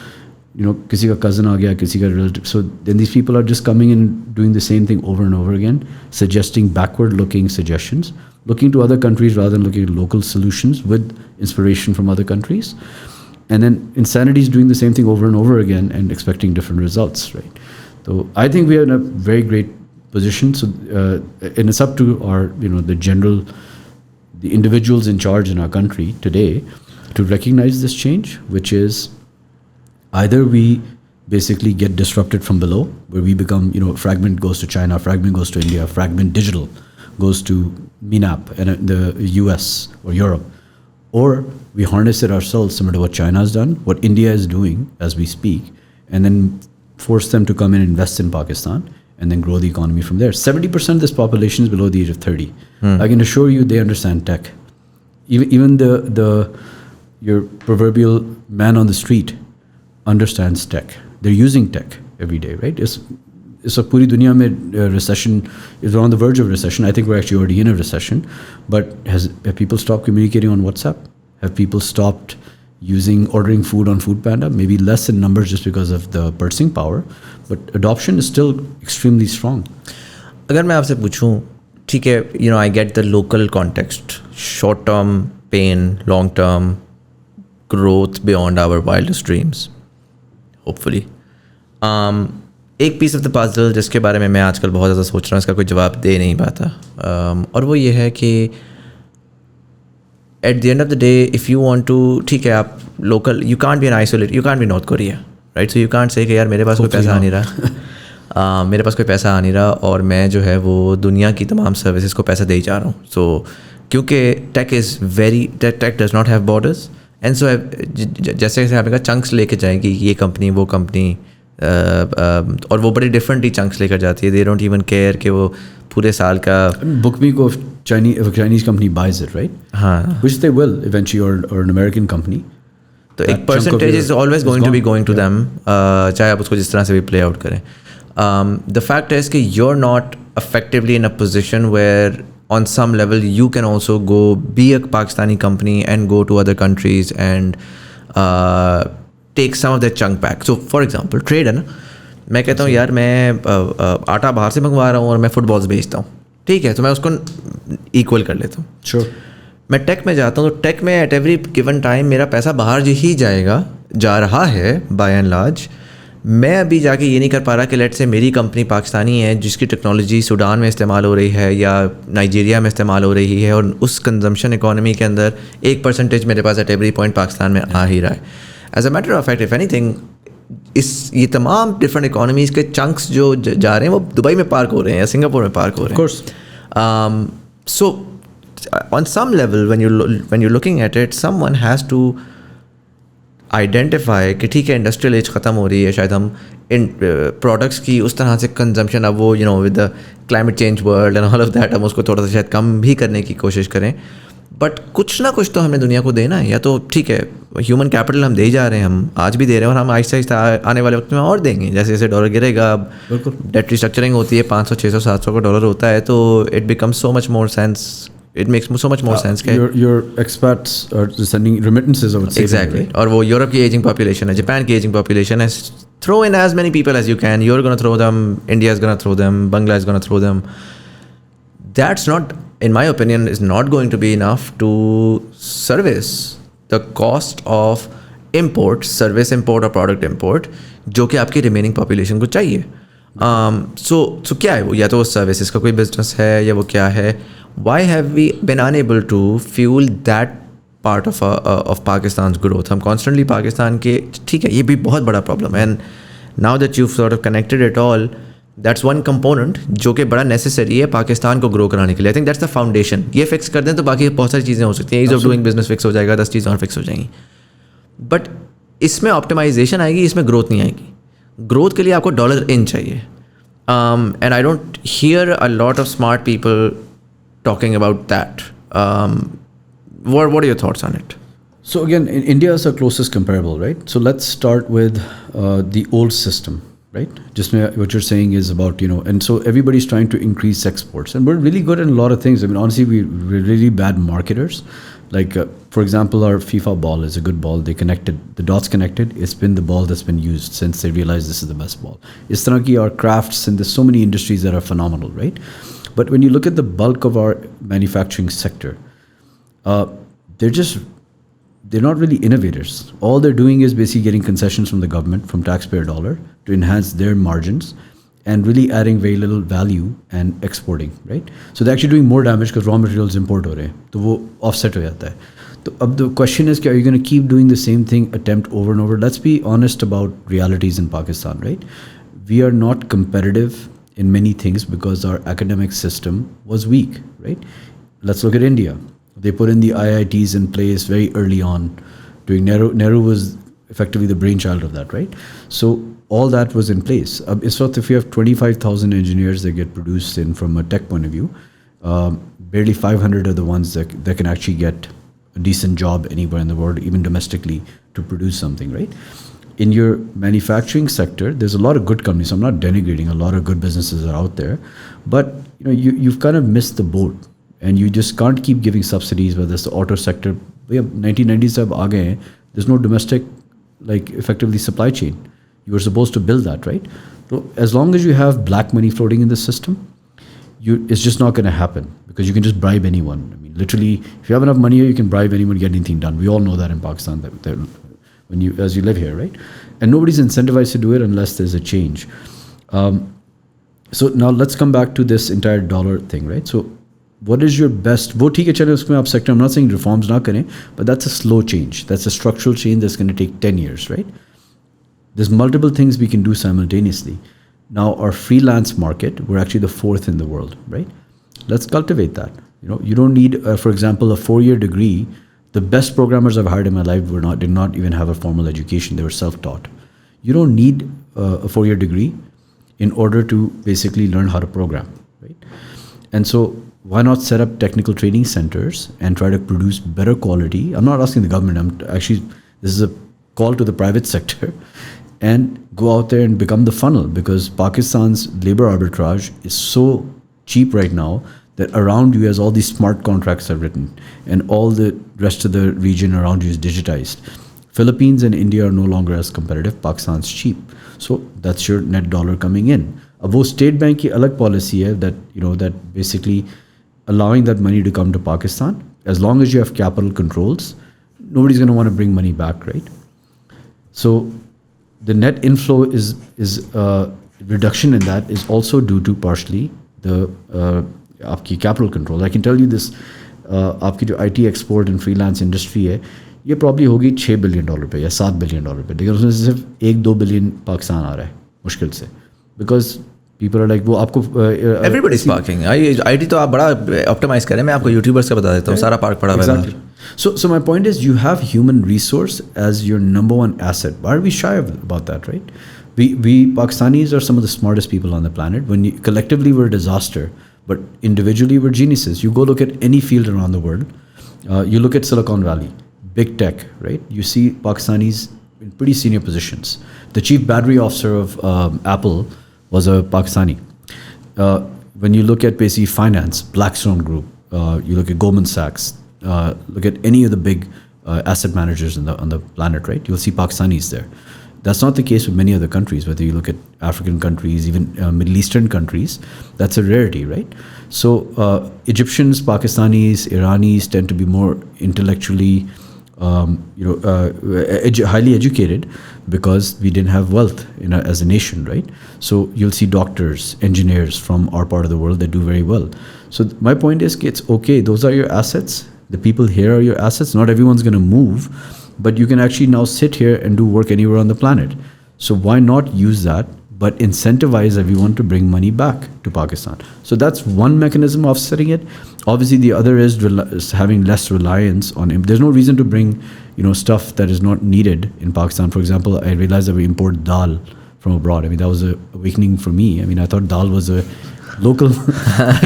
B: you know, किसी का cousin आ गया, किसी का relative. So then these people are just coming in doing the same thing over and over again, suggesting backward-looking suggestions, looking to other countries rather than looking at local solutions with inspiration from other countries. And then insanity is doing the same thing over and over again and expecting different results, right? So I think we are in a very great position. So and it's up to our, you know, the individuals in charge in our country today to recognize this change, which is either we basically get disrupted from below, where we become, you know, fragment goes to China, fragment goes to India, fragment digital goes to MENAP and the US or Europe, or we harness it ourselves similar to what China has done, what India is doing as we speak, and then force them to come and invest in Pakistan and then grow the economy from there. 70% of this population is below the age of 30. I can assure you they understand tech. Even your proverbial man on the street understands tech. They're using tech every day, right? It's a puri dunya mein recession, is on the verge of recession. I think we're actually already in a recession. But have people stopped communicating on WhatsApp? Have people stopped ordering food on Food Panda? Maybe less in numbers just because of the purchasing power, but adoption is still extremely strong.
A: अगर मैं आपसे पूछूं, ठीक है, you know, I get the local context, short term pain, long term growth beyond our wildest dreams, hopefully. एक piece of the puzzle जिसके बारे में मैं आजकल बहुत ज़्यादा सोच रहा हूँ, इसका कोई जवाब दे नहीं पाता, और वो ये है कि at the end of the day, if you want to, ठीक है, आप local, you can't be an isolated, you can't be North Korea, right? So you can't say कि यार मेरे पास कोई पैसा आ नहीं रहा, मेरे पास कोई पैसा आ नहीं रहा और मैं जो है वो दुनिया की तमाम सर्विसेज को पैसा दे ही जा रहा हूँ. सो क्योंकि tech does not have borders, and so जैसे जैसे आपने कहा चंक्स लेके जाएंगी ये कंपनी वो कंपनी, और वो बड़ी डिफरेंटली चंक्स लेकर जाती है. दे डोंट इवन केयर कि वो पूरे साल का
B: book me को Chinese company buys it, right?
A: हाँ,
B: which they will eventually, or an American company.
A: तो एक percentage is always going to be going to them, चाहे आप उसको जिस तरह से भी play out करें. The fact is कि you're not effectively in a position where on some level you can also go be a Pakistani company and go to other countries and take some of their chunk back. So for example, trade है ना, मैं कहता हूँ यार मैं आटा बाहर से मंगवा रहा हूँ और मैं फुटबॉल्स बेचता हूँ, ठीक है, तो मैं उसको इक्वल कर लेता हूँ.
B: Sure.
A: मैं टेक में जाता हूँ तो टेक में एट एवरी गिवन टाइम मेरा पैसा बाहर ही जा रहा है बाय एंड लार्ज. मैं अभी जाके ये नहीं कर पा रहा कि लेट से मेरी कंपनी पाकिस्तानी है जिसकी टेक्नोलॉजी सूडान में इस्तेमाल हो रही है या नाइजीरिया में इस्तेमाल हो रही है और उस कंजम्पशन इकोनॉमी के अंदर 1% मेरे पास एट एवरी पॉइंट पाकिस्तान में आ ही रहा है. As a matter of fact if anything ये तमाम डिफरेंट इकोनॉमीज के चंक्स जो जा रहे हैं वो दुबई में पार्क हो रहे हैं या सिंगापुर में पार्क हो रहे हैं. So on some level when you're looking at it, someone has to identify कि ठीक है इंडस्ट्रियल एज ख़त्म हो रही है, शायद हम इन प्रोडक्ट्स की उस तरह से कंजम्पशन अब वो with the climate change world and all of that हम उसको थोड़ा सा शायद कम भी करने की कोशिश करें. बट कुछ ना कुछ तो हमने दुनिया को देना है. या तो ठीक है ह्यूमन कैपिटल हम दे ही जा रहे हैं, हम आज भी दे रहे हैं और हम आहिस्ता आहिस्ता आने वाले वक्त में और देंगे. जैसे जैसे डॉलर गिरेगा, अब डेट रिस्ट्रक्चरिंग होती है, 500 600 700 का डॉलर होता है, तो it becomes so much more sense. It makes so much more sense.
B: Your expats are sending remittances, I would say.
A: Exactly.
B: Right?
A: और वो यूरोप की एजिंग पॉपुलेशन है, जापान की एजिंग पॉपुलेशन है. Throw in as many people as you can. You're going to throw them. India is going to throw them. Bangla is going to throw them. That's not, in my opinion, is not going to be enough to service the cost of import, service import or product import, जो कि आपकी remaining population को चाहिए. So क्या है वो? या तो वो सर्विसेज का कोई बिजनेस है या वो क्या है? Why have we been unable to fuel that part of Pakistan's growth? हम constantly पाकिस्तान के, ठीक है ये भी बहुत बड़ा प्रॉब्लम है. And now that you've sort of connected it all, that's one component जो कि बड़ा necessary है पाकिस्तान को ग्रो कराने के लिए. I think that's the foundation. ये फिक्स कर दें तो बाकी बहुत सारी चीज़ें हो सकती हैं. Ease of doing business fix हो जाएगा, 10 चीज़ें और फिक्स हो जाएंगी. बट इसमें ऑप्टिमाइजेशन आएगी, इसमें ग्रोथ नहीं आएगी. ग्रोथ के लिए आपको डॉलर इन चाहिए. And I don't hear a lot of smart people talking about that. What are your thoughts on it?
B: So again, India is our closest comparable, right? So let's start with the old system, right? Just what you're saying is about, and so everybody's trying to increase exports. And we're really good in a lot of things. I mean, honestly, we're really bad marketers. Like, for example, our FIFA ball is a good ball. They connected, the dots connected. It's been the ball that's been used since they realized this is the best ball. Is tarah ki our crafts, and there's so many industries that are phenomenal, right? But when you look at the bulk of our manufacturing sector, they're not really innovators. All they're doing is basically getting concessions from the government, from taxpayer dollar, to enhance their margins, and really adding very little value and exporting, right? So they're actually doing more damage because raw materials import ho rahe hain, to wo offset ho jata hai. So ab the question is, are you going to keep doing the same thing, attempt over and over? Let's be honest about realities in Pakistan, right? We are not competitive in many things because our academic system was weak, right? Let's look at India. They put in the IITs in place very early on. During Nehru was effectively the brainchild of that, right? So all that was in place. If you have 25,000 engineers that get produced in from a tech point of view, barely 500 are the ones that can actually get a decent job anywhere in the world, even domestically, to produce something, right? In your manufacturing sector, there's a lot of good companies. I'm not denigrating. A lot of good businesses are out there, but you've kind of missed the boat, and you just can't keep giving subsidies. Whether it's the auto sector, we have 1990s ab aa gaye hain. There's no domestic, like effectively supply chain. You were supposed to build that, right? So as long as you have black money floating in the system, it's just not going to happen because you can just bribe anyone. I mean, literally, if you have enough money, you can bribe anyone, get anything done. We all know that in Pakistan. As you live here, right? And nobody's incentivized to do it unless there's a change. So now let's come back to this entire dollar thing, right? So what is your best? वो ठीक है चले उसमें आप sector. I'm not saying reforms ना करें, but that's a slow change. That's a structural change that's going to take 10 years, right? There's multiple things we can do simultaneously. Now our freelance market, we're actually the 4th in the world, right? Let's cultivate that. You don't need, for example, a 4-year degree. The best programmers I've hired in my life did not even have a formal education. They were self-taught. You don't need a 4-year degree in order to basically learn how to program, right? And so why not set up technical training centers and try to produce better quality? I'm not asking the government. This is a call to the private sector, and go out there and become the funnel, because Pakistan's labor arbitrage is so cheap right now that around you has all these smart contracts are written, and all the rest of the region around you is digitized. Philippines and India are no longer as competitive. Pakistan's cheap. So that's your net dollar coming in. अब वो state bank की अलग policy है that basically allowing that money to come to Pakistan. As long as you have capital controls, nobody's going to want to bring money back, right? So the net inflow is reduction in that is also due to partially the आपकी capital control. I can tell you this, आपकी जो IT export and freelance industry है, ये probably होगी $6 billion पे या $7 billion पे, लेकिन उसमें से सिर्फ 1-2 बिलियन पाकिस्तान आ रहा है मुश्किल से, बिकॉज पीपल आर लाइक वो आपको
A: एवरीबडी इज पार्किंग. आईटी तो आप बड़ा ऑप्टिमाइज करें. मैं आपको यूट्यूबर्स का बता देता हूँ, सारा पार्क पड़ा हुआ है.
B: So my point is, you have human resource as your number one asset. Why are we shy about that, right? We Pakistanis are some of the smartest people on the planet. When collectively we're a disaster, but individually we're geniuses. You go look at any field around the world. You look at Silicon Valley, big tech, right? You see Pakistanis in pretty senior positions. The chief battery officer of Apple was a Pakistani. When you look at basically finance, Blackstone Group, you look at Goldman Sachs, look at any of the big asset managers on the planet, right? You'll see Pakistanis there. That's not the case with many other countries. Whether you look at African countries, even Middle Eastern countries, that's a rarity, right? So Egyptians, Pakistanis, Iranis tend to be more intellectually, highly educated because we didn't have wealth as a nation, right? So you'll see doctors, engineers from our part of the world that do very well. So my point is, it's okay. Those are your assets. The people here are your assets. Not everyone's going to move, but you can actually now sit here and do work anywhere on the planet. So why not use that, but incentivize everyone to bring money back to Pakistan? So that's one mechanism of offsetting it. Obviously, the other is having less reliance on it. There's no reason to bring, stuff that is not needed in Pakistan. For example, I realized that we import dal from abroad. I mean, that was an awakening for me. I mean, I thought dal was a local,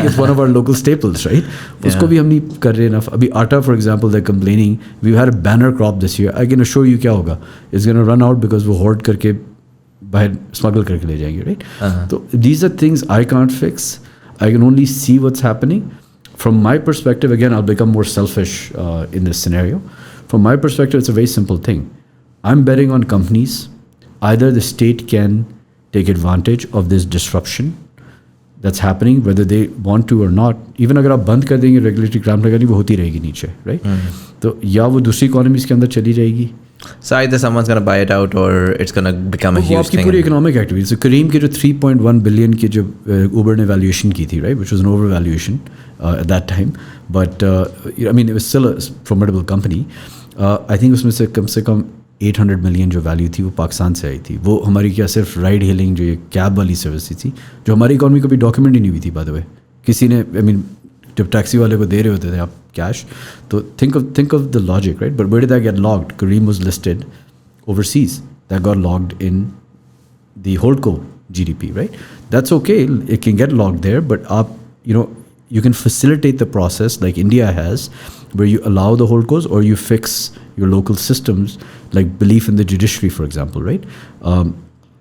B: it's one of our local staples, right? Usko bhi hum nahi kar rahe enough. Abhi atta, for example, they're complaining. We've had a banner crop this year. I can assure you kya hoga. It's going to run out because wo hoard karke bahar smuggle karke le jayenge, right? So these are things I can't fix. I can only see what's happening. From my perspective, again, I'll become more selfish in this scenario. From my perspective, it's a very simple thing. I'm betting on companies. Either the state can take advantage of this disruption that's happening, whether they want to or not. Even अगर आप बंद कर देंगे regulatory crime लगानी, वो होती रहेगी नीचे, राइट? तो या वो दूसरी इकोनॉमीज के अंदर चली जाएगी.
A: So either someone's going to buy it out or it's going to become a huge
B: आपकी
A: thing.
B: पूरी इकोनॉमिक एक्टिविटी. So करीम के जो 3.1 बिलियन की जो Uber ने वैल्यूएशन की थी, right, which was an over valuation at that time, but I mean it was still a formidable company. I think उसमें से कम 800 मिलियन जो वैल्यू थी वो पाकिस्तान से आई थी. वो हमारी क्या सिर्फ राइड हेलिंग जो ये कैब वाली सर्विस थी, जो हमारी इकॉनमी को भी डॉक्यूमेंट ही नहीं हुई थी बाय द वे. किसी ने, आई मीन, जब टैक्सी वाले को दे रहे होते थे आप कैश, तो think of the logic, right? But where did that get logged? Kareem was listed overseas. That got logged in the holdco GDP, right? That's okay. It can get logged there, but you can facilitate the process like India has, where you allow the holdcos or you fix your local systems, like belief in the judiciary, for example, right?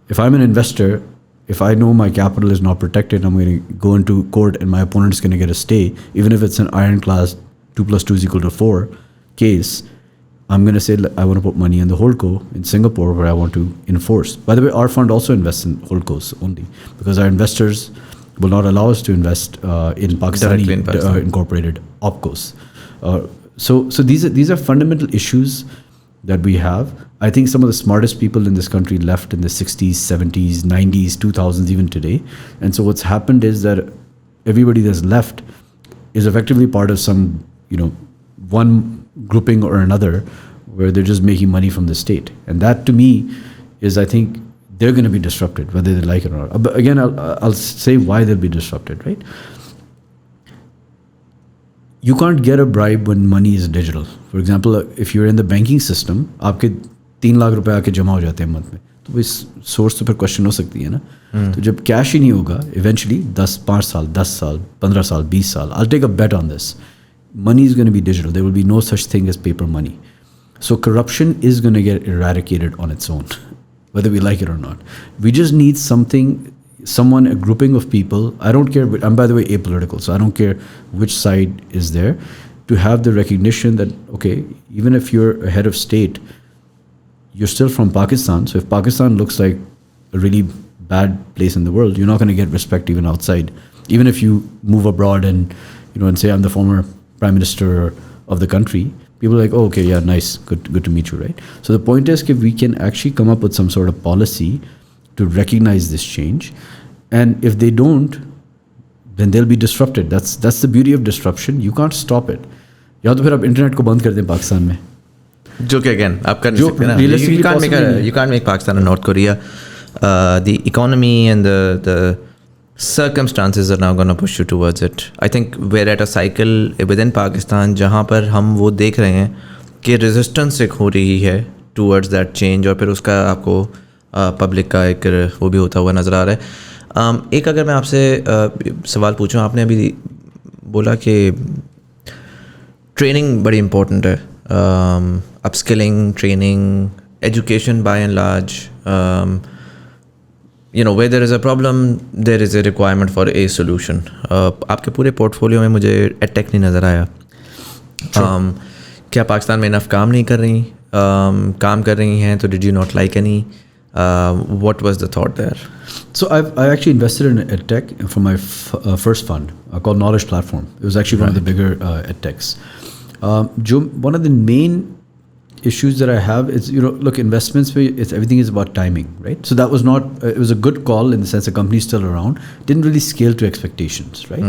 B: If I'm an investor, if I know my capital is not protected, I'm going to go into court and my opponent is going to get a stay, even if it's an ironclad 2 + 2 = 4 case. I'm going to say, I want to put money in the holdco in Singapore where I want to enforce. By the way, our fund also invests in holdcos only because our investors will not allow us to invest in Pakistani incorporated opcos. So these are fundamental issues that we have. I think some of the smartest people in this country left in the 60s, 70s, 90s, 2000s, even today. And so what's happened is that everybody that's left is effectively part of some, one grouping or another where they're just making money from the state. And that to me is, I think, they're going to be disrupted, whether they like it or not. But again, I'll say why they'll be disrupted, right? You can't get a bribe when money is digital. For example, if you're in the banking system, आपके 3 लाख रुपए आके जमा हो जाते हैं month में, तो इस सोर्स तो फिर क्वेश्चन हो सकती है ना. तो जब कैश ही नहीं होगा, इवेंचुअली 5 साल, 10 साल, 15 साल, 20 साल, I'll take a bet on this. Money is going to be digital. There will be no such thing as paper money. So corruption is going to get eradicated on its own, whether we like it or not. We just need someone, a grouping of people. I don't care. I'm, by the way, apolitical, so I don't care which side is there, to have the recognition that, okay, even if you're a head of state, you're still from Pakistan. So if Pakistan looks like a really bad place in the world, you're not going to get respect even outside. Even if you move abroad and say I'm the former prime minister of the country, people are like, oh, okay, yeah, nice, good to meet you, right? So the point is that we can actually come up with some sort of policy to recognize this change, and if they don't, then they'll be disrupted. That's the beauty of disruption. You can't stop it. या तो फिर आप internet को बंद कर दें पाकिस्तान में,
A: जो कि again आप कर नहीं
B: जो
A: सकते ना.
B: realistically
A: You can't make Pakistan and North Korea. The economy and the circumstances are now going to push you towards it. I think we're at a cycle within Pakistan जहाँ पर हम वो देख रहे हैं कि resistance एक हो रही है towards that change, और फिर उसका आपको पब्लिक का एक वो भी होता हुआ नज़र आ रहा है. एक अगर मैं आपसे सवाल पूछूं, आपने अभी बोला कि ट्रेनिंग बड़ी इम्पोर्टेंट है, upskilling, training, education by and large, where there is a problem there is a requirement for a solution. आपके पूरे पोर्टफोलियो में मुझे एडटेक नहीं नज़र आया. क्या पाकिस्तान में इनफ काम नहीं कर रही, काम कर रही हैं तो did you not like any? What was the thought there?
B: So I actually invested in edtech for my first fund called Knowledge Platform. It was actually one of the bigger edtechs. One of the main issues that I have is, look, investments, everything is about timing, right? So that was not, it was a good call in the sense the company's still around, didn't really scale to expectations, right?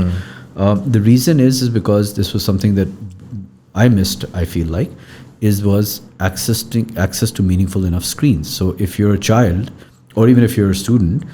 B: The reason is because this was something that I missed, I feel like, was access to meaningful enough screens. So if you're a child, or even if you're a student,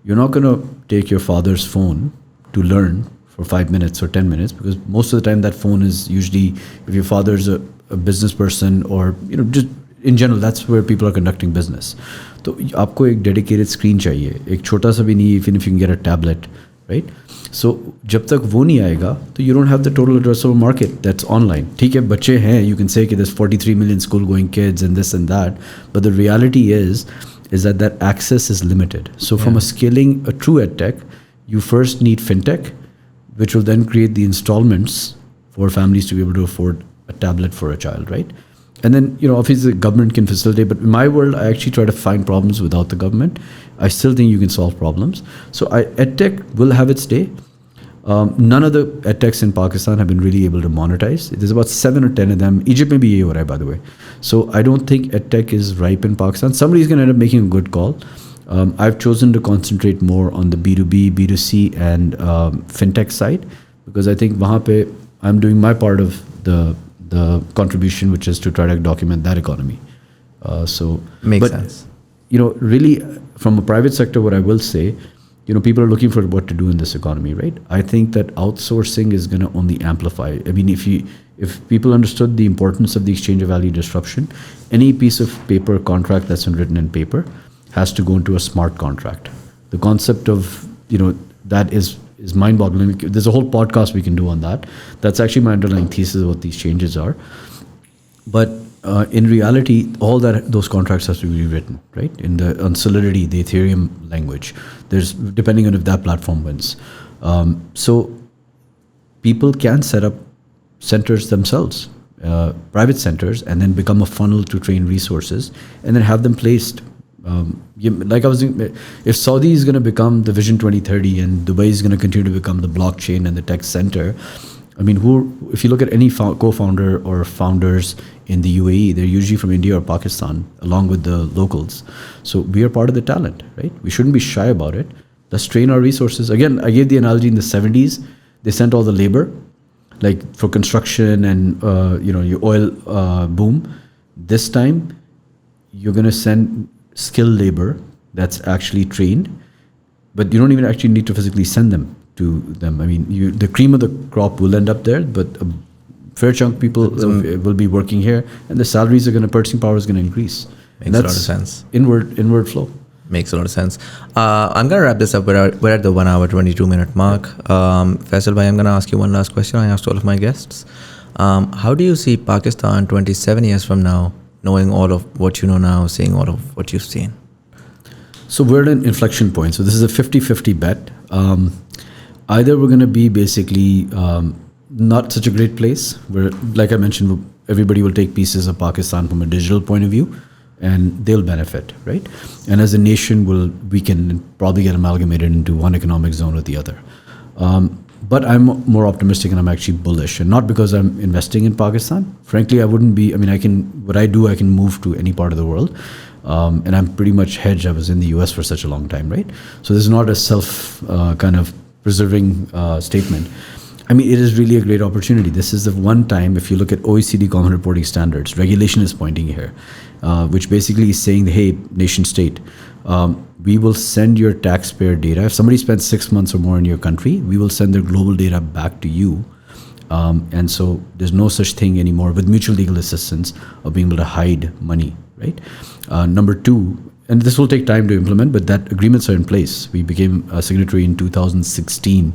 B: you're not going to take your father's phone to learn for 5 minutes or 10 minutes, because most of the time that phone is usually, if your father's a business person, or just in general, that's where people are conducting business. So आपको एक dedicated screen चाहिए, एक छोटा सा भी नहीं, even if you can get a tablet, right? So जब तक वो नहीं आएगा तो you don't have the total addressable market that's online. ठीक है, बच्चे हैं, you can say कि there's 43 million school going kids and this and that, but the reality is that access is limited. So from a scaling a true edtech, you first need fintech, which will then create the installments for families to be able to afford a tablet for a child, right? And then, obviously the government can facilitate, but in my world, I actually try to find problems without the government. I still think you can solve problems. So edtech will have its day. None of the edtechs in Pakistan have been really able to monetize. There's about 7 or 10 of them. Egypt may be here, by the way. So I don't think edtech is ripe in Pakistan. Somebody's going to end up making a good call. I've chosen to concentrate more on the B2B, B2C, and fintech side, because I think wahan pe I'm doing my part of the contribution, which is to try to document that economy.
A: Makes sense.
B: Really, from a private sector, what I will say, people are looking for what to do in this economy, right? I think that outsourcing is going to only amplify. I mean, if people understood the importance of the exchange of value disruption, any piece of paper contract that's written in paper has to go into a smart contract. The concept of, that is mind-boggling. There's a whole podcast we can do on that. That's actually my underlying thesis of what these changes are. But in reality, those contracts have to be rewritten, right? On Solidity, the Ethereum language. There's, depending on if that platform wins. So people can set up centers themselves, private centers, and then become a funnel to train resources, and then have them placed. Like I was saying, if Saudi is going to become the Vision 2030 and Dubai is going to continue to become the blockchain and the tech center, I mean, if you look at any co-founder or founders in the UAE, they're usually from India or Pakistan, along with the locals. So we are part of the talent, right? We shouldn't be shy about it. Let's train our resources. Again, I gave the analogy in the 70s, they sent all the labor, like for construction and your oil boom. This time, you're going to send skilled labor that's actually trained, but you don't even actually need to physically send them to them. I mean, the cream of the crop will end up there, but a fair chunk of people will be working here, and the salaries are going to, purchasing power is going to increase.
A: Makes a lot of sense.
B: Inward flow.
A: Makes a lot of sense. I'm going to wrap this up. We're at the 1 hour, 22 minute mark. Faisal bhai, I'm going to ask you one last question. I asked all of my guests. How do you see Pakistan 27 years from now, knowing all of what you know now, seeing all of what you've seen?
B: So we're at an inflection point. So this is a 50-50 bet. Either we're going to be basically not such a great place, where, like I mentioned, everybody will take pieces of Pakistan from a digital point of view, and they'll benefit, right? And as a nation, we can probably get amalgamated into one economic zone or the other. But I'm more optimistic, and I'm actually bullish, and not because I'm investing in Pakistan. Frankly, I wouldn't be. I mean, what I do, I can move to any part of the world, and I'm pretty much hedged. I was in the US for such a long time, right? So this is not a self kind of preserving statement. I mean, it is really a great opportunity. This is the one time, if you look at OECD Common Reporting Standards, regulation is pointing here, which basically is saying, hey, nation state, we will send your taxpayer data. If somebody spends 6 months or more in your country, we will send their global data back to you. And so there's no such thing anymore with mutual legal assistance of being able to hide money, right? Number two, and this will take time to implement, but that agreements are in place. We became a signatory in 2016,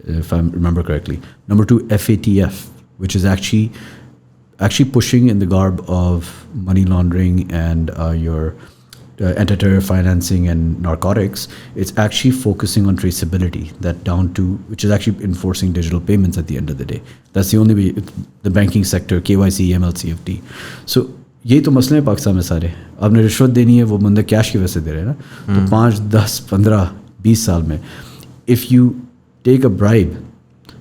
B: if I remember correctly. Number two, FATF, which is actually pushing in the garb of money laundering and your anti-terror financing and narcotics. It's actually focusing on traceability, that down to, which is actually enforcing digital payments at the end of the day. That's the only way, the banking sector, KYC, AML, CFT. So यही तो मसले हैं पाकिस्तान में सारे. आपने रिश्वत देनी है, वो बंदे कैश की वजह से दे रहे हैं ना. तो 5, 10, 15, 20 साल में, if you take a bribe,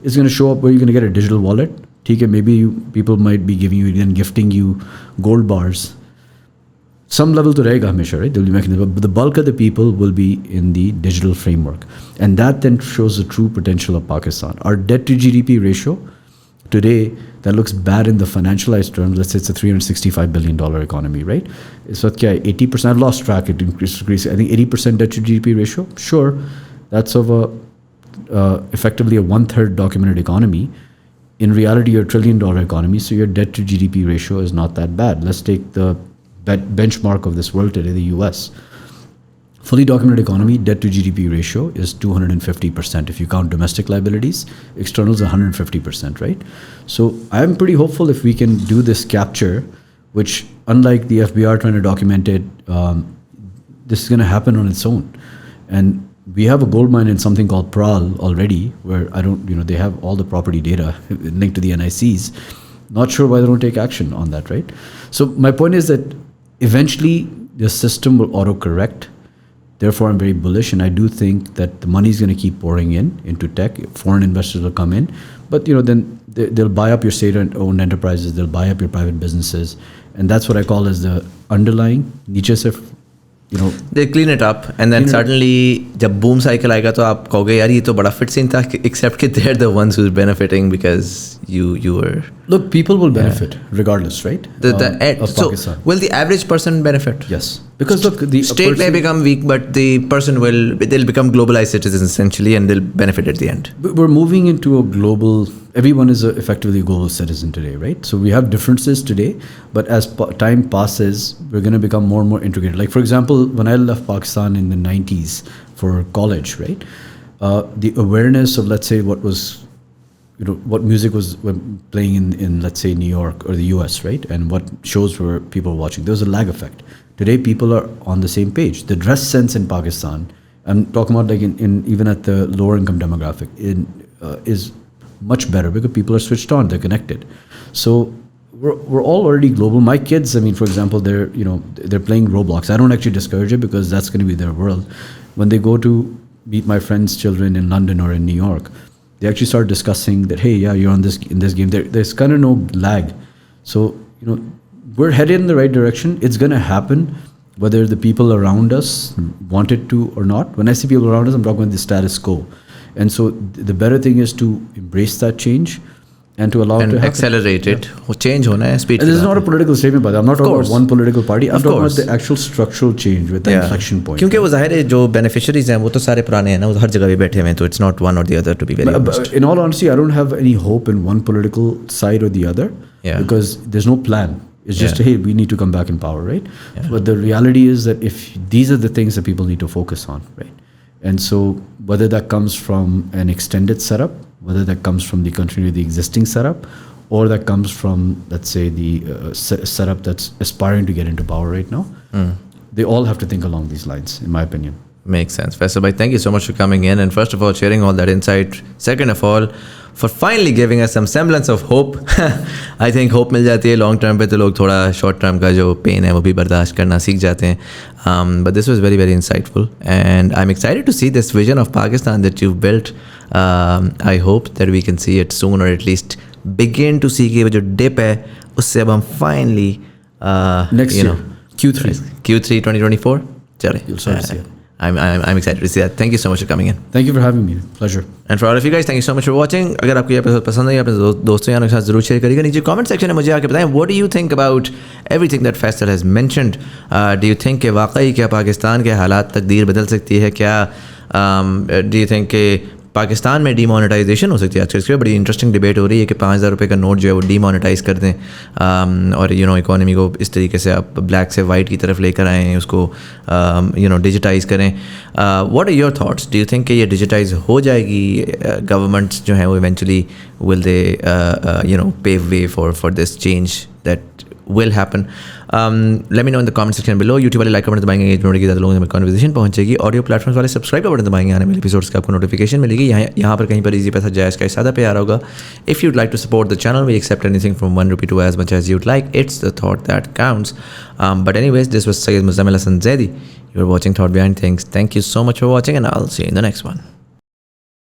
B: it's going to show up where you're going to get a digital wallet. ठीक है, maybe people might be giving you and gifting you gold bars. Some level to रहेगा हमेशा, right? There will be mechanism, but the bulk of the people will be in the digital framework, and that then shows the true potential of Pakistan. Our debt to GDP ratio today, that looks bad in the financialized terms. Let's say it's a $365 billion economy, right? So 80%. I've lost track. It increased. I think 80% debt to GDP ratio. Sure, that's of a effectively a 1/3 documented economy. In reality, you're $1 trillion economy, so your debt to GDP ratio is not that bad. Let's take the benchmark of this world today, the US. Fully documented economy, debt to GDP ratio is 250%. If you count domestic liabilities, externals 150%, right? So I'm pretty hopeful if we can do this capture, which unlike the FBR trying to document it, this is going to happen on its own. And we have a gold mine in something called Pral already, where they have all the property data linked to the NICs. Not sure why they don't take action on that, right? So my point is that eventually the system will auto-correct. Therefore, I'm very bullish, and I do think that the money is going to keep pouring into tech. Foreign investors will come in, but then they'll buy up your state-owned enterprises, they'll buy up your private businesses, and that's what I call as the underlying. नीचे से
A: they clean it up, and then suddenly जब boom cycle आएगा तो आप कहोगे यार ये तो बड़ा fit scene था, except that they're the ones who's benefiting because you were.
B: Look, people will benefit regardless, right?
A: Of Pakistan. Will the average person benefit?
B: Yes, because look, the
A: state may become weak, but the person they'll become globalized citizens essentially, and they'll benefit at the end.
B: We're moving into a global. Everyone is effectively a global citizen today, right? So we have differences today, but as time passes, we're going to become more and more integrated. Like for example, when I left Pakistan in the 90s for college, right? The awareness of, let's say, what was, what music was playing in let's say New York or the US, right? And what shows were people watching. There was a lag effect. Today, people are on the same page. The dress sense in Pakistan, I'm talking about like in even at the lower income demographic, is much better because people are switched on, they're connected. So we're all already global. My kids, I mean, for example, they're playing Roblox. I don't actually discourage it because that's going to be their world. When they go to meet my friends' children in London or in New York, they actually start discussing that, hey, yeah, you're in this game. There's kind of no lag. So, we're headed in the right direction. It's going to happen whether the people around us want it to or not. When I say people around us, I'm talking about the status quo. And so the better thing is to embrace that change and to allow it to happen.
A: Accelerate it. Change hona hai, speed.
B: And this is not a political statement, but I'm not talking about one political party. I'm talking about the actual structural change with the inflection point.
A: क्योंकि वो ज़ाहिर है जो beneficiaries हैं वो तो सारे पुराने हैं ना, वो हर जगह पे बैठे हुए हैं, तो it's not one or the other, to be very honest.
B: In all honesty, I don't have any hope in one political side or the other because there's no plan. It's just, hey, we need to come back in power, right? Yeah. But the reality is that if these are the things that people need to focus on, right? And so whether that comes from an extended setup, whether that comes from the continuity of the existing setup, or that comes from, let's say, the setup that's aspiring to get into power right now, they all have to think along these lines, in my opinion.
A: Makes sense. Faisal bhai, thank you so much for coming in, and first of all, sharing all that insight. Second of all, for finally giving us some semblance of hope. I think hope मिल जाती है long term पे, तो लोग थोड़ा short term का जो pain है वो भी बर्दाश्त करना सीख जाते हैं. But this was very, very insightful, and I'm excited to see this vision of Pakistan that you've built. I hope that we can see it soon, or at least begin to see कि वो जो dip है उससे अब हम finally
B: next year Q3
A: 2024 चले.
B: You'll start to see it.
A: I'm excited to see that. Thank you so much for coming in.
B: Thank you for having me. Pleasure.
A: And for all of you guys, thank you so much for watching. अगर आपको ये episode पसंद है अपने दोस्तों यारों के साथ ज़रूर शेयर करिएगा. नीचे कमेंट सेक्शन में मुझे आके बताएं what do you think about everything that Faisal has mentioned. Do you think कि वाकई क्या पाकिस्तान के हालात तकदीर बदल सकती है? क्या do you think कि पाकिस्तान में डीमोनेटाइजेशन हो सकती है? आजकल इसके बड़ी इंटरेस्टिंग डिबेट हो रही है कि 5,000 रुपये का नोट जो है वो डीमोनेटाइज कर दें और इकोनॉमी को इस तरीके से आप ब्लैक से वाइट की तरफ लेकर आएँ, उसको डिजिटाइज़ करें. What are your thoughts? Do you think कि ये डिजिटाइज हो जाएगी? गवर्नमेंट्स जो हैं वो eventually will they pave way for this change that will happen. Let me know in the comment section below. YouTube वाले लाइक का बटन दबाएंगे, एंगेजमेंट की ज़्यादा लोगों में कन्वर्सेशन पहुंचेगी. ऑडियो प्लेटफॉर्म्स वाले सब्सक्राइब का बटन दबाएंगे, आने वाले एपिसोड्स की आपको नोटिफिकेशन मिलेगी. यहाँ पर कहीं पर इजी पैसा जायज़ का सादा पे आ रहा होगा. If you'd like to support the channel, we accept anything from 1 rupee to as much as you'd like. It's the thought that counts. But anyways, this was Sayyid Muzammil Hassan Zaidi. You're watching Thought Behind Things. Thank you so much for watching, and I'll see you in the next one.